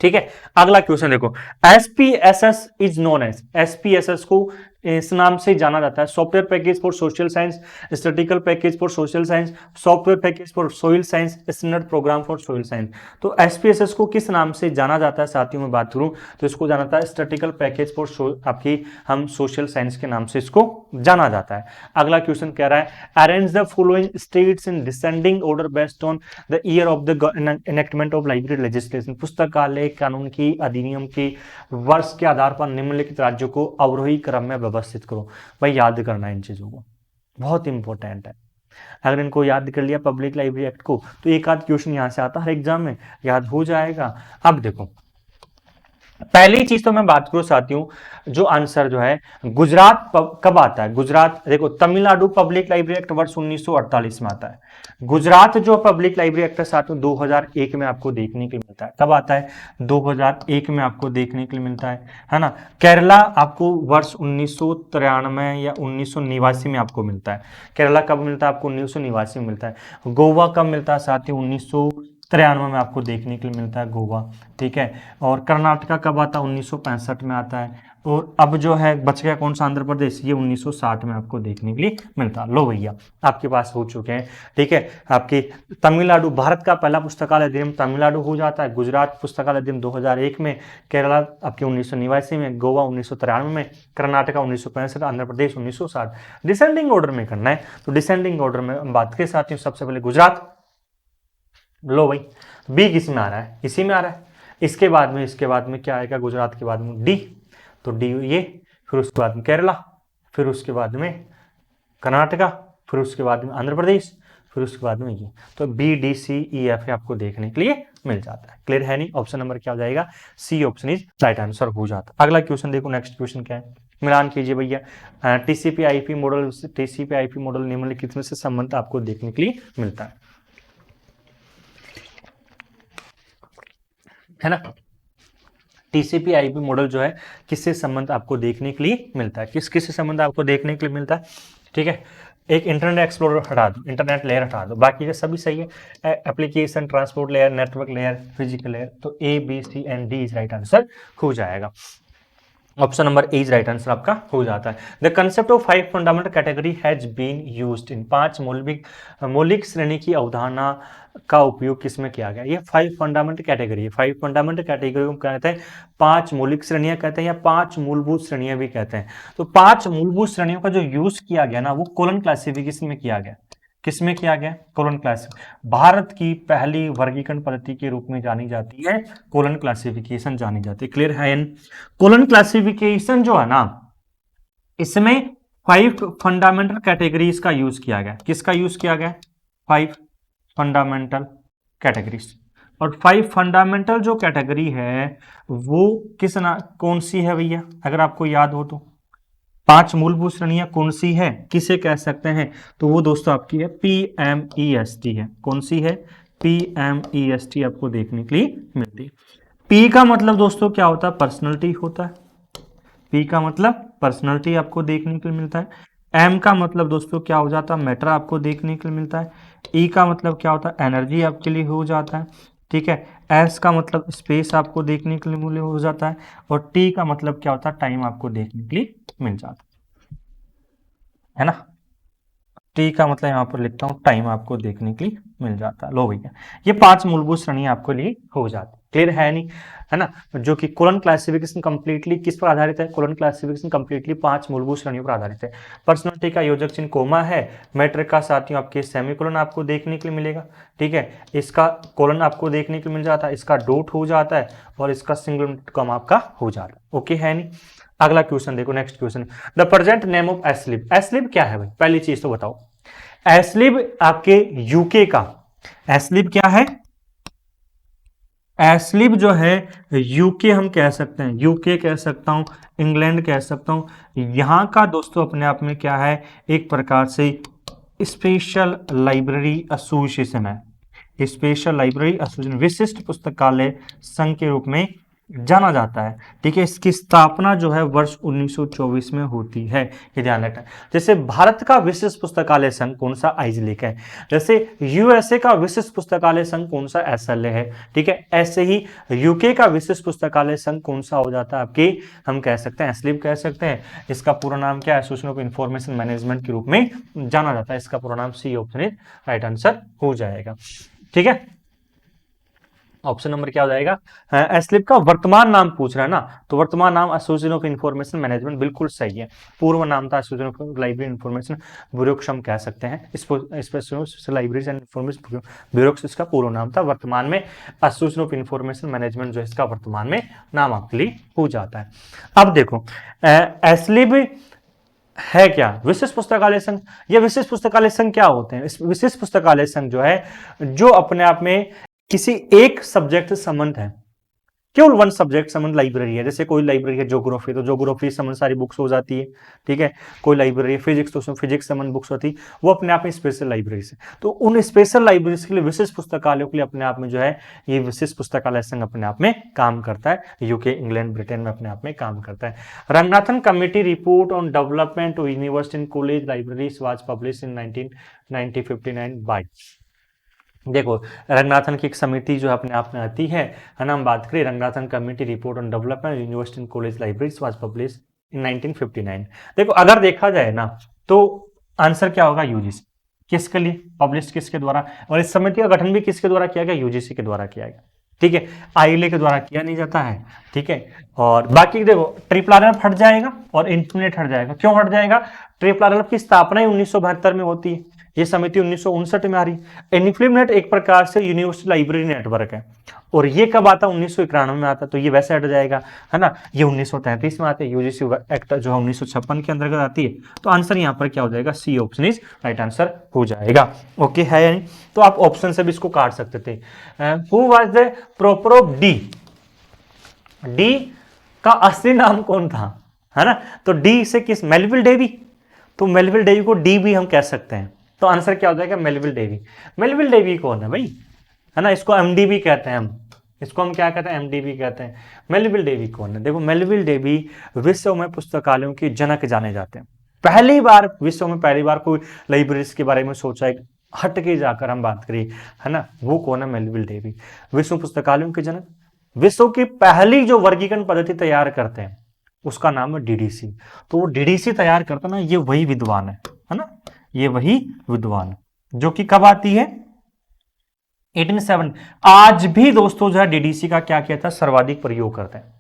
ठीक है। अगला क्वेश्चन देखो, SPSS is known as, SPSS को इस नाम से जाना जाता है, software package for social science, statistical package for social science, software package for soil science, standard programme for soil science. तो एसपीएसएस को किस नाम से जाना जाता है साथियों में बात करूं तो इसको जाना जाता है स्टैटिस्टिकल पैकेज फॉर आपकी हम सोशल साइंस के नाम से इसको जाना जाता है। अगला क्वेश्चन कह रहा है arrange the following states in descending order based on the year of the enactment of library legislation. पुस्तकालय कानून की, अधिनियम की वर्ष के आधार पर निम्नलिखित राज्यों को अवरोही क्रम में व्यवस्थित करो। भाई याद करना है इन चीजों को, बहुत इंपॉर्टेंट है। अगर इनको याद कर लिया पब्लिक लाइब्रेरी एक्ट को, तो एक आध क्वेश्चन यहां से आता है एग्जाम में, याद हो जाएगा। अब देखो, पहली चीज तो मैं बात करूं साथियों, जो आंसर जो है गुजरात कब आता है, गुजरात देखो, तमिलनाडु पब्लिक लाइब्रेरी एक्ट वर्ष 1948 में आता है। गुजरात जो पब्लिक लाइब्रेरी एक्ट है साथियों 2001 में आपको देखने के लिए मिलता है। कब आता है, 2001 में आपको देखने के लिए मिलता है ना। केरला आपको वर्ष 1993 या 1989 में आपको मिलता है। केरला कब मिलता है आपको, 1989 में मिलता है। गोवा कब मिलता है साथियों, 1993 में आपको देखने के लिए मिलता है गोवा, ठीक है। और कर्नाटका कब आता है, 1965 में आता है। और अब जो है बच गया कौन सा, आंध्र प्रदेश, ये 1960 में आपको देखने के लिए मिलता है। लो भैया आपके पास हो चुके हैं, ठीक है। आपकी तमिलनाडु, भारत का पहला पुस्तकालय अधिनियम तमिलनाडु हो जाता है। गुजरात पुस्तकालय अधिनियम 2001 में, केरला आपके 1989 में, गोवा 1993 में, कर्नाटका 1965, आंध्र प्रदेश 1960। डिसेंडिंग ऑर्डर में करना है, तो डिसेंडिंग ऑर्डर में हम बात करें साथियों, सबसे पहले गुजरात। लो भाई, बी किस में आ रहा है, इसी में आ रहा है। इसके बाद में क्या आएगा, गुजरात के बाद में डी, तो डी ये, फिर उसके बाद में केरला, फिर उसके बाद में कर्नाटका, फिर उसके बाद में आंध्र प्रदेश, फिर उसके बाद में ये। तो B D C E F आपको देखने के लिए मिल जाता है। क्लियर है नहीं, ऑप्शन नंबर क्या हो जाएगा, C option is right answer हो जाता है। अगला क्वेश्चन देखो, नेक्स्ट क्वेश्चन क्या है, मिलान कीजिए भैया। टीसीपी आईपी मॉडल निम्नलिखित में से संबंध आपको देखने के लिए मिलता है ना। टीसीपी आईपी मॉडल जो है किससे संबंध आपको देखने के लिए मिलता है, किससे संबंध आपको देखने के लिए मिलता है, ठीक है। एक इंटरनेट एक्सप्लोरर हटा दो, इंटरनेट लेयर हटा दो, बाकी के सभी सही है। Application, transport layer, network layer, physical layer, तो A B C and D is right answer हो जाएगा। Option number A is right answer आपका हो जाता है। The concept of 5 fundamental category has been used in, 5 मौलिक श्रेणी की अवधारणा का उपयोग किसमें किया गया। ये 5 फंडामेंटल कैटेगरी है। 5 फंडामेंटल कैटेगरी को कहते हैं 5 मौलिक श्रेणियां कहते हैं, या 5 मूलभूत श्रेणियां भी कहते हैं। तो 5 मूलभूत श्रेणियों का जो यूज किया गया ना, वो कोलन क्लासिफिकेशन में किया गया। किसमें किया गया, कोलन क्लासिफिकेशन। भारत की पहली वर्गीकरण पद्धति के रूप में जानी जाती है, कोलन क्लासिफिकेशन जानी जाती है। क्लियर है। कोलन क्लासिफिकेशन जो है ना, इसमें 5 फंडामेंटल कैटेगरीज का यूज किया गया। किसका यूज किया गया, 5 फंडामेंटल कैटेगरीज। और 5 फंडामेंटल जो कैटेगरी है वो कौन सी है भैया, अगर आपको याद हो तो 5 मूलभूत श्रेणियां कौन सी है, किसे कह सकते हैं, तो वो दोस्तों आपकी है PMEST है। कौन सी है, PMEST आपको देखने के लिए मिलती है। P का मतलब दोस्तों क्या होता है, पर्सनैलिटी होता है। P का मतलब पर्सनैलिटी आपको देखने के लिए मिलता है। M का मतलब दोस्तों क्या हो जाता है, मैटर आपको देखने के लिए मिलता है। E का मतलब क्या होता है, एनर्जी आपके लिए हो जाता है, ठीक है। S का मतलब स्पेस आपको देखने के लिए हो जाता है। और T का मतलब क्या होता है, टाइम आपको देखने के लिए मिल जाता है ना। टी का मतलब यहाँ पर लिखता हूँ टाइम आपको देखने के लिए मिल जाता है। लो भैया, ये 5 मूलभूत श्रेणी आपको लिए हो जाती, क्लियर है नहीं, है ना। जो कि कोलन क्लासिफिकेशन कंप्लीटली किस पर आधारित है, कोलन क्लासिफिकेशन कंप्लीटली 5 मूलभूत श्रेणियों पर आधारित है। पर्सनालिटी का योजक चिन्ह कोमा है, मैट्रिक का साथियों आपके सेमीकोलन आपको देखने के लिए मिलेगा, ठीक है। इसका कोलन आपको देखने को मिल जाता है, इसका डॉट हो जाता है और इसका सिंगल कॉमा आपका हो जाता है, ओके है नहीं। अगला क्वेश्चन देखो, next question, the present name of ASLIB. ASLIB क्या है भाई, पहली चीज तो बताओ। एस्लिब आपके यूके का, एस्लिब क्या है, एस्लिब जो है यूके हम कह सकते हैं, यूके कह सकता हूं, इंग्लैंड कह सकता हूं, यहां का दोस्तों अपने आप में क्या है, एक प्रकार से स्पेशल लाइब्रेरी एसोसिएशन है, स्पेशल लाइब्रेरी एसोसिएशन, विशिष्ट पुस्तकालय संघ के रूप में जाना जाता है, ठीक है। इसकी स्थापना जो है वर्ष 1924 में होती है, ये ध्यान रखना। जैसे भारत का विशिष्ट पुस्तकालय संघ कौन सा, आइजलिक है। जैसे यूएसए का विशिष्ट पुस्तकालय संघ कौन सा, एसएलए है, ठीक है। ऐसे ही यूके का विशिष्ट पुस्तकालय संघ कौन सा हो जाता है आपके, हम कह सकते हैं एस्लिब कह सकते हैं। इसका पूरा नाम क्या है, एसोसिएशन ऑफ इंफॉर्मेशन मैनेजमेंट के रूप में जाना जाता है। इसका पूरा नाम C option is right answer हो जाएगा, ठीक है। ऑप्शन नंबर क्या हो जाएगा, एस्लिब का वर्तमान नाम पूछ रहा है ना, तो वर्तमान नाम एसोसिएशन ऑफ इंफॉर्मेशन मैनेजमेंट बिल्कुल सही है। पूर्व नाम था एसोसिएशन ऑफ लाइब्रेरी इंफॉर्मेशन ब्यूरोक्स हम कह सकते हैं, स्पेशल लाइब्रेरीज एंड इंफॉर्मेशन ब्यूरोक्स इसका पूर्व नाम था। वर्तमान में एसोसिएशन ऑफ इंफॉर्मेशन मैनेजमेंट जो है इसका वर्तमान में नाम आपके लिए हो जाता है। अब देखो एस्लिब है क्या, विशिष्ट पुस्तकालय संघ। ये विशिष्ट पुस्तकालय संघ क्या होते हैं, इस विशिष्ट पुस्तकालय संघ जो है, जो अपने आप में किसी एक सब्जेक्ट से संबंध है, केवल वन सब्जेक्ट संबंध लाइब्रेरी है। जैसे कोई लाइब्रेरी है ज्योग्राफी, तो ज्योग्राफी संबंध सारी बुक्स हो जाती है, ठीक है। कोई लाइब्रेरी है फिजिक्स, तो उसमें फिजिक्स संबंध बुक्स होती है, वो अपने आप में स्पेशल लाइब्रेरी है। तो उन स्पेशल लाइब्रेरीज के लिए, विशिष्ट पुस्तकालयों के लिए अपने आप में जो है ये विशिष्ट पुस्तकालय संघ अपने आप में काम करता है, यूके, इंग्लैंड, ब्रिटेन में अपने आप में काम करता है। Ranganathan committee report on development of university and college libraries was publish in 1959 by, देखो रंगनाथन की एक समिति जो अपने आप में आती है ना। हम बात करें Ranganathan committee report on development university and college libraries was publish in 1959। देखो अगर देखा जाए ना तो आंसर क्या होगा, यूजीसी। किसके लिए पब्लिश, किसके द्वारा, और इस समिति का गठन भी किसके द्वारा किया गया, यूजीसी के द्वारा किया गया, ठीक है। आईएलए के द्वारा किया नहीं जाता है, ठीक है। और बाकी देखो ट्रिपल आर हट जाएगा और इंटरनेट हट जाएगा। क्यों हट जाएगा, ट्रिपल आर की स्थापना ही 1972 में होती है, ये समिति 1959 में आ रही। इन्फिल्मनेट एक प्रकार से यूनिवर्सिटी लाइब्रेरी नेटवर्क है, और ये कब आता है, 1991 में आता है, तो ये वैसे हट जाएगा, है ना। ये 1933 में आते हैं, यूजीसी एक्ट जो है 1956 के अंतर्गत आती है। तो आंसर यहाँ पर क्या हो जाएगा, C option is right answer हो जाएगा, ओके है यानी। तो आप ऑप्शन से भी इसको काट सकते थे। Who was the proper off D, D का असली नाम कौन था, है ना। तो डी से किस, मेलविल डेवी, तो मेलविल डेवी को डी भी हम कह सकते हैं। तो आंसर क्या हो जाएगा, मेलविल डेवी। मेलविल डेवी कौन है भाई, है ना, इसको एमडी भी कहते हैं हम, इसको हम क्या कहते हैं, एमडी भी कहते हैं। मेलविल डेवी कौन है, देखो मेलविल डेवी विश्व में पुस्तकालयों के जनक जाने जाते हैं। पहली बार विश्व में, पहली बार कोई लाइब्रेरीज के बारे में सोचा है, हट के जाकर हम बात करें, है ना, वो कौन है, मेलविल डेवी, विश्व पुस्तकालयों के जनक। विश्व की पहली जो वर्गीकरण पद्धति तैयार करते हैं उसका नाम है डीडीसी। तो वो डीडीसी तैयार करता ना, ये वही विद्वान है ना, ये वही विद्वान जो कि कब आती है, 1870। आज भी दोस्तों जो है डीडीसी का क्या किया था, सर्वाधिक प्रयोग करते हैं।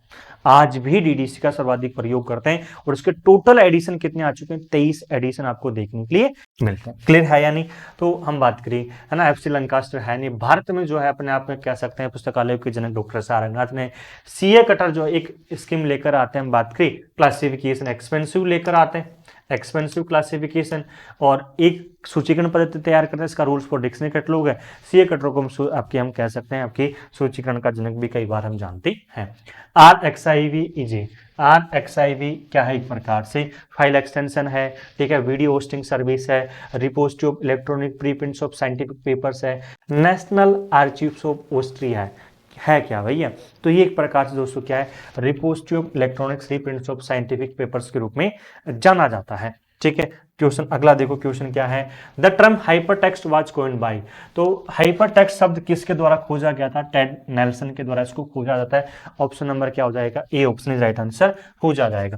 आज भी डीडीसी का सर्वाधिक प्रयोग करते हैं, और उसके टोटल एडिशन कितने आ चुके हैं, 23 एडिशन आपको देखने के लिए मिलते हैं, क्लियर है या नहीं। तो हम बात करें, है ना, एफसी लंकास्टर है नहीं, भारत में जो है अपने आप में कह सकते हैं पुस्तकालय के जनक डॉक्टर सारंगनाथ ने। सीए कटर जो एक स्कीम लेकर आते हैं, हम बात करें क्लासिफिकेशन एक्सपेंसिव लेकर आते हैं, एक्सपेंसिव क्लासिफिकेशन, और एक सूचीकरण पद्धति तैयार करते हैं, इसका रूल्स फॉर डिक्शनरी कैटलॉग है। सीए कटर को हम कह सकते हैं आपकी सूचीकरण का जनक भी कई बार हम जानते हैं। RXIV इजे, RXIV क्या है, एक प्रकार से फाइल एक्सटेंशन है, ठीक है, वीडियो होस्टिंग सर्विस है, repository of electronic preprints of scientific papers है, नेशनल आर्चिव्स ऑफ ऑस्ट्रिया है क्या भैया। तो ये एक प्रकार से दोस्तों क्या है, repository of electronics reprints of scientific papers के रूप में जाना जाता है, ठीक है। क्वेश्चन अगला देखो, क्वेश्चन क्या है, the term hypertext was coined bye. तो हाइपरटेक्स्ट शब्द किसके द्वारा खोजा गया था, टेड नेल्सन के द्वारा इसको खोजा जाता है। ऑप्शन नंबर क्या हो जाएगा, A option is right answer हो जाएगा।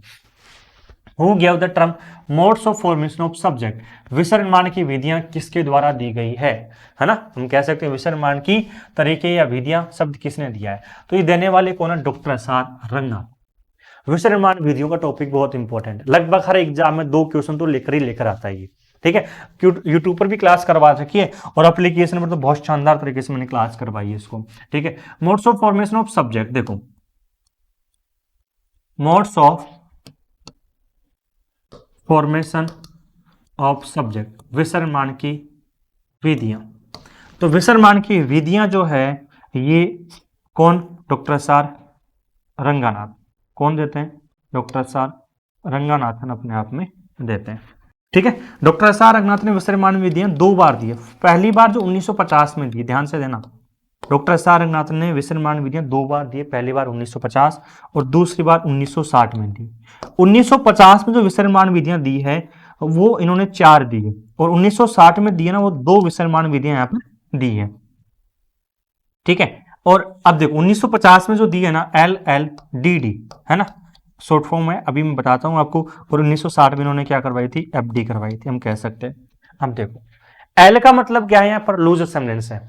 Who give the term modes of formation of subject, विषय निर्माण की विधियां किसके द्वारा दी गई है ना। हम कह सकते हैं विषय निर्माण की तरीके या विधियां शब्द किसने दिया है, तो ये देने वाले कौन है, डॉक्टर एस.आर. रंगनाथ। विषय निर्माण विधियों का टॉपिक बहुत इंपॉर्टेंट है, लगभग हर एग्जाम में 2 क्वेश्चन तो लेकर आता है ये, ठीक है। यूट्यूब पर भी क्लास करवा रखी है और एप्लीकेशन पर तो बहुत शानदार तरीके से मैंने क्लास करवाई है इसको, ठीक है। Modes of formation of subject, देखो modes of formation of subject, विषय निर्माण की विधियां। तो विषय निर्माण की विधियां जो है ये कौन, डॉक्टर एस.आर. रंगनाथ। कौन देते हैं, डॉक्टर एस.आर. रंगनाथन अपने आप में देते हैं, ठीक है। Doctor SR. रंगनाथ ने विषय निर्माण विधियां 2 बार दी है। पहली बार जो 1950 में दी, ध्यान से देना, डॉक्टर एस.आर. रंगनाथ ने विषय निर्माण विधियां 2 बार दी है, पहली बार 1950 और दूसरी बार 1960 में दी। 1950 में जो विषय निर्माण विधियां दी है वो इन्होंने 4 दी है, और 1960 में दी है ना वो 2 विषय निर्माण विधियां यहाँ पर दी है, ठीक है। और अब देखो 1950 में जो दी है ना LLDD है ना, शॉर्ट फॉर्म है, अभी मैं बताता हूं आपको। और 1960 में इन्होंने क्या करवाई थी, FD करवाई थी, हम कह सकते हैं। अब देखो L का मतलब क्या है, यहाँ पर लूज असेंबलेंस है।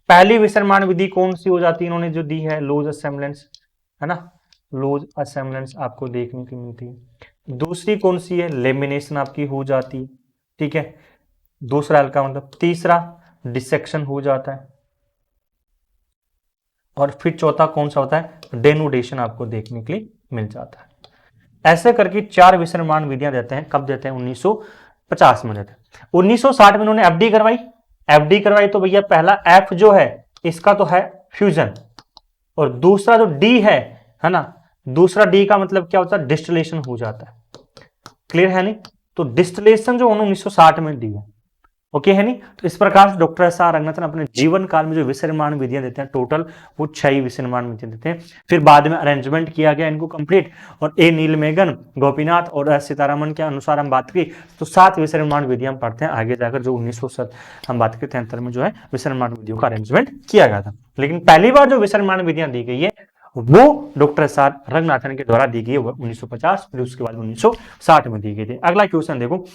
पहली विषय निर्माण विधि कौन सी हो जाती है, इन्होंने जो दी है लूज असेंबलेंस, है ना, लूज असेंबलेंस आपको देखने की मिलती है। दूसरी कौन सी है, लेमिनेशन आपकी हो जाती है, ठीक है, दूसरा L का मतलब। तीसरा डिसेक्शन हो जाता है, और फिर चौथा कौन सा होता है, डेनुडेशन आपको देखने के लिए मिल जाता है। ऐसे करके 4 विषय निर्माण विधियां देते हैं, कब देते हैं, 1950 में देते हैं। 1960 में इन्होंने FD करवाई, FD करवाई तो भैया पहला F जो है इसका तो है फ्यूजन, और दूसरा जो D है ना, दूसरा D का मतलब क्या होता है, डिस्टिलेशन हो जाता है। क्लियर है नहीं, तो डिस्टिलेशन जो 1960 में दी है, ओके है नहीं। तो इस प्रकार से डॉक्टर एस.आर. रंगनाथन अपने जीवन काल में जो विषय निर्माण विधियां देते हैं टोटल वो 6 विषय निर्माण विधियां देते हैं। फिर बाद में अरेंजमेंट किया गया इनको कंप्लीट, और ए नीलमेगन, गोपीनाथ और एस सीतारामन के अनुसार हम बात की तो 7 विषय निर्माण विधियां हम पढ़ते हैं आगे जाकर, जो 1907 हम बात करें 73 में जो है विषय निर्माण विधियों का अरेंजमेंट किया गया था। लेकिन पहली बार जो विषय निर्माण विधियां दी गई है वो डॉक्टर एस.आर. रंगनाथन के द्वारा दी गई है 1950, फिर उसके बाद 1960 में दी गई थी। अगला क्वेश्चन देखो,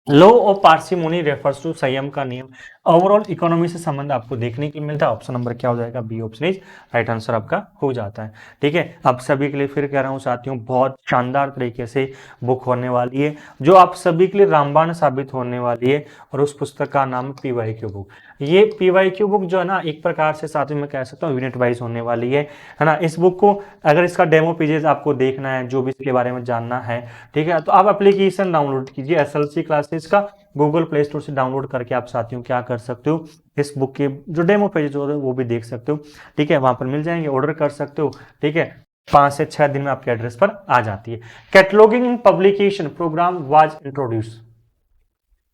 law of parsimony refers to संयम का नियम ओवरऑल इकोनॉमी से संबंध आपको देखने के लिए मिलता है। ऑप्शन नंबर क्या हो जाएगा, B option is right answer आपका हो जाता है, ठीक है। आप सभी के लिए फिर कह रहा हूं साथियों, बहुत शानदार तरीके से बुक होने वाली है जो आप सभी के लिए रामबाण साबित होने वाली है, और उस पुस्तक का नाम PYQ बुक। ये PYQ बुक जो है ना एक प्रकार से साथियों में कह सकता हूँ यूनिट वाइज होने वाली है ना। इस बुक को अगर इसका डेमो पेजेस आपको देखना है, जो भी इसके बारे में जानना है, ठीक है, तो आप एप्लीकेशन डाउनलोड कीजिए SLC क्लासेस का, गूगल प्ले स्टोर से डाउनलोड करके आप साथियों क्या कर सकते हो, इस बुक के जो डेमो पेजेस होते हैं वो भी देख सकते हो, ठीक है, वहां पर मिल जाएंगे, ऑर्डर कर सकते हो, ठीक है। 5 से 6 दिन में आपके एड्रेस पर आ जाती है। Cataloguing in publication programme was introduce,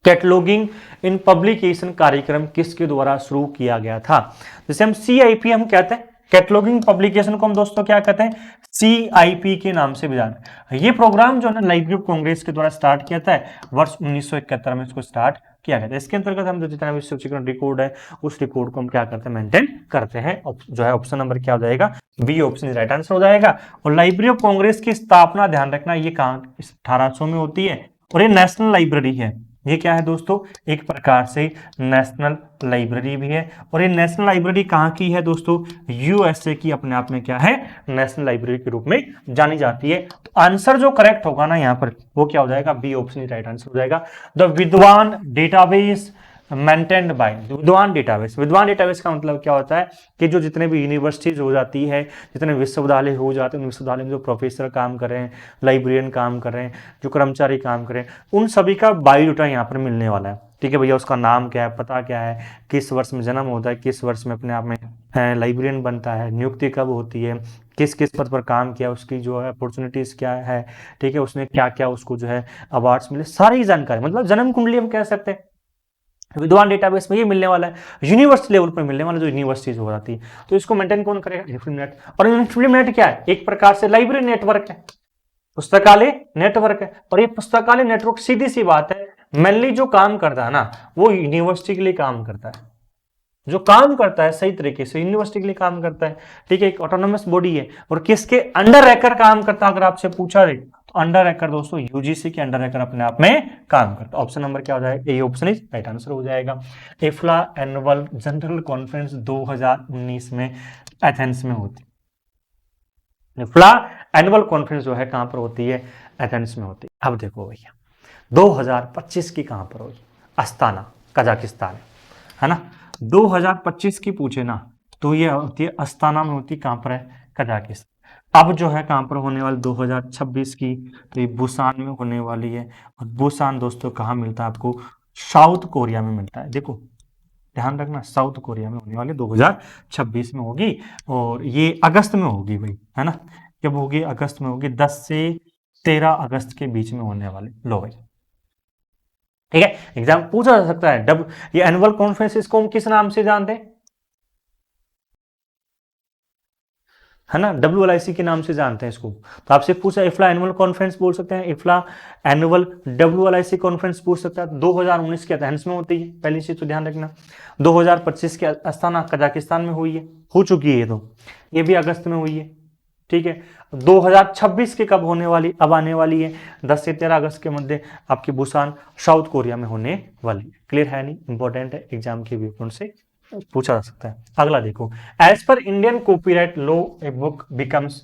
cataloguing in publication कार्यक्रम किसके द्वारा शुरू किया गया था, जैसे हम CIP हम कहते हैं, कैटलॉगिंग पब्लिकेशन को हम दोस्तों क्या कहते हैं, CIP के नाम से भी जानते हैं। ये प्रोग्राम जो है ना लाइब्रेरी ऑफ कांग्रेस के द्वारा स्टार्ट किया था, वर्ष 1971 में इसको स्टार्ट किया गया था। इसके अंतर्गत हम जो जितना भी शिक्षण रिकॉर्ड है उस रिकॉर्ड को हम क्या करते हैं, मेंटेन करते हैं। जो है ऑप्शन नंबर क्या हो जाएगा, बी ऑप्शन राइट आंसर हो जाएगा। और लाइब्रेरी ऑफ कांग्रेस की स्थापना ध्यान रखना ये कहां 1800 में होती है, और ये नेशनल लाइब्रेरी है। ये क्या है दोस्तों, एक प्रकार से नेशनल लाइब्रेरी भी है, और ये नेशनल लाइब्रेरी कहाँ की है दोस्तों, USA की अपने आप में क्या है, नेशनल लाइब्रेरी के रूप में जानी जाती है। तो आंसर जो करेक्ट होगा ना यहाँ पर वो क्या हो जाएगा, बी ऑप्शन राइट आंसर हो जाएगा। द विद्वान डेटाबेस मेंटेन्ड बाय, विद्वान डेटाबेस, विद्वान डेटाबेस का मतलब क्या होता है कि जो जितने भी यूनिवर्सिटीज हो जाती है, जितने विश्वविद्यालय हो जाते हैं, विश्वविद्यालय में जो प्रोफेसर काम कर रहे हैं, लाइब्रेरियन काम कर रहे हैं, जो कर्मचारी काम कर रहे हैं, उन सभी का बायोडाटा यहाँ पर मिलने वाला है, ठीक है भैया। उसका नाम क्या है, पता क्या है, किस वर्ष में जन्म होता है, किस वर्ष में अपने आप में लाइब्रेरियन बनता है, नियुक्ति कब होती है, किस किस पद पर काम किया, उसकी जो है अपॉर्चुनिटीज क्या है, ठीक है, उसने क्या क्या उसको जो है अवार्ड्स मिले, सारी जानकारी, मतलब जन्म कुंडली हम कह सकते हैं विद्वान डेटाबेस में ये मिलने वाला है, यूनिवर्सिटी लेवल पर मिलने वाला जो यूनिवर्सिटीज हो जाती है। तो इसको मेंटेन कौन करेगा, इन्फोनेट। और इन्फोनेट क्या है, एक प्रकार से लाइब्रेरी नेटवर्क है, पुस्तकालय नेटवर्क है। और ये पुस्तकालय नेटवर्क सीधी सी बात है मेनली जो काम करता है ना वो यूनिवर्सिटी के लिए काम करता है, जो काम करता है सही तरीके से, यूनिवर्सिटी के लिए काम करता है, ठीक है, एक ऑटोनोमस बॉडी है, और किसके अंडर रहकर काम करता है अगर आपसे पूछा जाए तो अंडर रहकर दोस्तों यूजीसी के अंडर रहकर अपने आप में काम करता है। ऑप्शन नंबर क्या हो जाएगा, A option is right answer हो जाएगा। इफ्ला एनुअल जनरल कॉन्फ्रेंस 2019 में एथेंस में होती है। इफ्ला एनुअल कॉन्फ्रेंस जो है कहां पर होती है, एथेंस में होती है। अब देखो भैया 2025 की कहां पर होगी, अस्ताना कजाकिस्तान है ना। 2025 की पूछे ना तो ये होती है अस्ताना में, होती कहां पर है, कजाकिस्तान। अब जो है कहां पर होने वाली 2026 की, तो ये बुसान में होने वाली है। और बुसान दोस्तों कहां मिलता है आपको, साउथ कोरिया में मिलता है। देखो ध्यान रखना, साउथ कोरिया में होने वाली 2026 में होगी, और ये अगस्त में होगी भाई, है ना। जब होगी अगस्त में होगी, 10 से 13 अगस्त के बीच में होने वाली। लो भाई ठीक है, एग्जाम पूछा जा सकता है। ये एनुअल कॉन्फ्रेंस इसको हम किस नाम से जानते हैं, है ना, WLIC के नाम से जानते हैं इसको। तो आपसे पूछा इफ्ला एनुअल कॉन्फ्रेंस बोल सकते हैं, इफ्ला एनुअल WLIC कॉन्फ्रेंस पूछ सकता है। 2019 के एथेंस में होती है, पहली चीज तो ध्यान रखना। 2025 के अस्ताना कजाकिस्तान में हुई है, हो चुकी है, तो ये भी अगस्त में हुई है, ठीक है। 2026 के कब होने वाली, अब आने वाली है 10 से 13 अगस्त के मध्य आपकी बुसान साउथ कोरिया में होने वाली। क्लियर है, नहीं इंपॉर्टेंट है, एग्जाम के व्यू पॉइंट से पूछा जा सकता है। अगला देखो, as per Indian copyright law a book becomes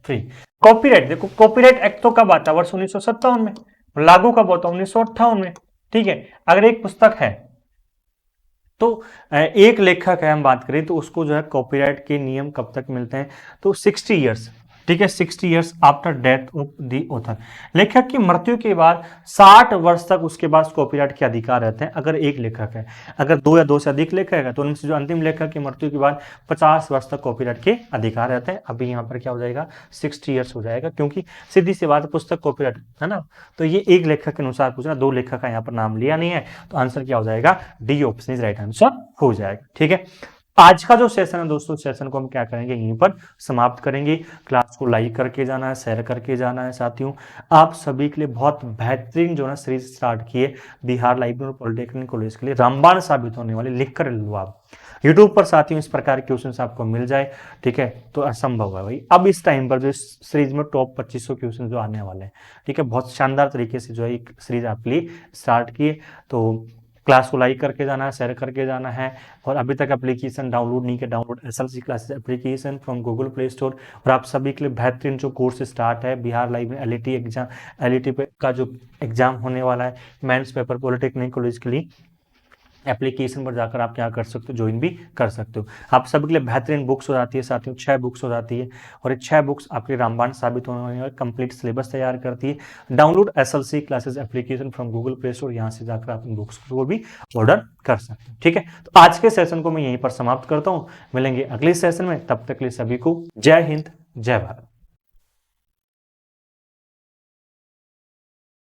free. Copyright देखो, कॉपीराइट एक्ट तो कब आता है, वर्ष 1957 में, लागू कब होता है, 1958 में, ठीक है। अगर एक पुस्तक है तो एक लेखक है, हम बात करें तो उसको जो है कॉपीराइट के नियम कब तक मिलते हैं, तो 60 ईयर्स, ठीक है, 60 years after death of the author. लेखक की मृत्यु के बाद 60 वर्ष तक उसके पास कॉपीराइट के अधिकार रहते हैं, अगर एक लेखक है। अगर दो या दो से अधिक लेखक है तो उनमें से जो अंतिम लेखक की मृत्यु के बाद 50 वर्ष तक कॉपीराइट के अधिकार रहते हैं। अभी यहाँ पर क्या हो जाएगा, 60 ईयर्स हो जाएगा, क्योंकि सीधी सी बात, पुस्तक कॉपीराइट है ना। तो ये एक लेखक के अनुसार पूछना, दो लेखक का यहाँ पर नाम लिया नहीं है, तो आंसर क्या हो जाएगा, D option is right answer हो जाएगा, ठीक है। आज का जो सेशन है दोस्तों, सेशन को हम क्या करेंगे, यहीं पर समाप्त करेंगे। क्लास को लाइक करके जाना है, शेयर करके जाना है। साथियों आप सभी के लिए बहुत बेहतरीन जो है सीरीज स्टार्ट किए बिहार लाइब्रेरी पॉलिटेक्निक कॉलेज के लिए, रामबाण साबित होने वाले, लिख कर लो आप यूट्यूब पर। साथियों इस प्रकार के क्वेश्चन आपको मिल जाए, ठीक है, तो असंभव है भाई। अब इस टाइम पर जो सीरीज में टॉप 2500 क्वेश्चन जो आने वाले हैं, ठीक है, बहुत शानदार तरीके से जो है एक सीरीज आपके लिए स्टार्ट किए। तो क्लास को लाइक करके जाना है, शेयर करके जाना है। और अभी तक एप्लीकेशन डाउनलोड नहीं किया, download SLC classes application from Google play store. और आप सभी के लिए बेहतरीन जो कोर्स स्टार्ट है, Bihar library LET exam, LET का जो एग्जाम होने वाला है, मेंस पेपर पॉलिटेक्निक कॉलेज के लिए, एप्लीकेशन पर जाकर आप क्या कर सकते हो, ज्वाइन भी कर सकते हो। आप सभी के लिए बेहतरीन बुक्स हो जाती है साथियों, 6 बुक्स हो जाती है, और ये 6 बुक्स आपके रामबाण साबित होने वाली है, कंप्लीट सिलेबस तैयार करती है। Download SLC classes application from Google play store, यहाँ से जाकर आप इन बुक्स को भी ऑर्डर कर सकते हो, ठीक है। तो आज के सेशन को मैं यहीं पर समाप्त करता हूँ, मिलेंगे अगले सेशन में, तब तक के लिए सभी को जय हिंद, जय भारत।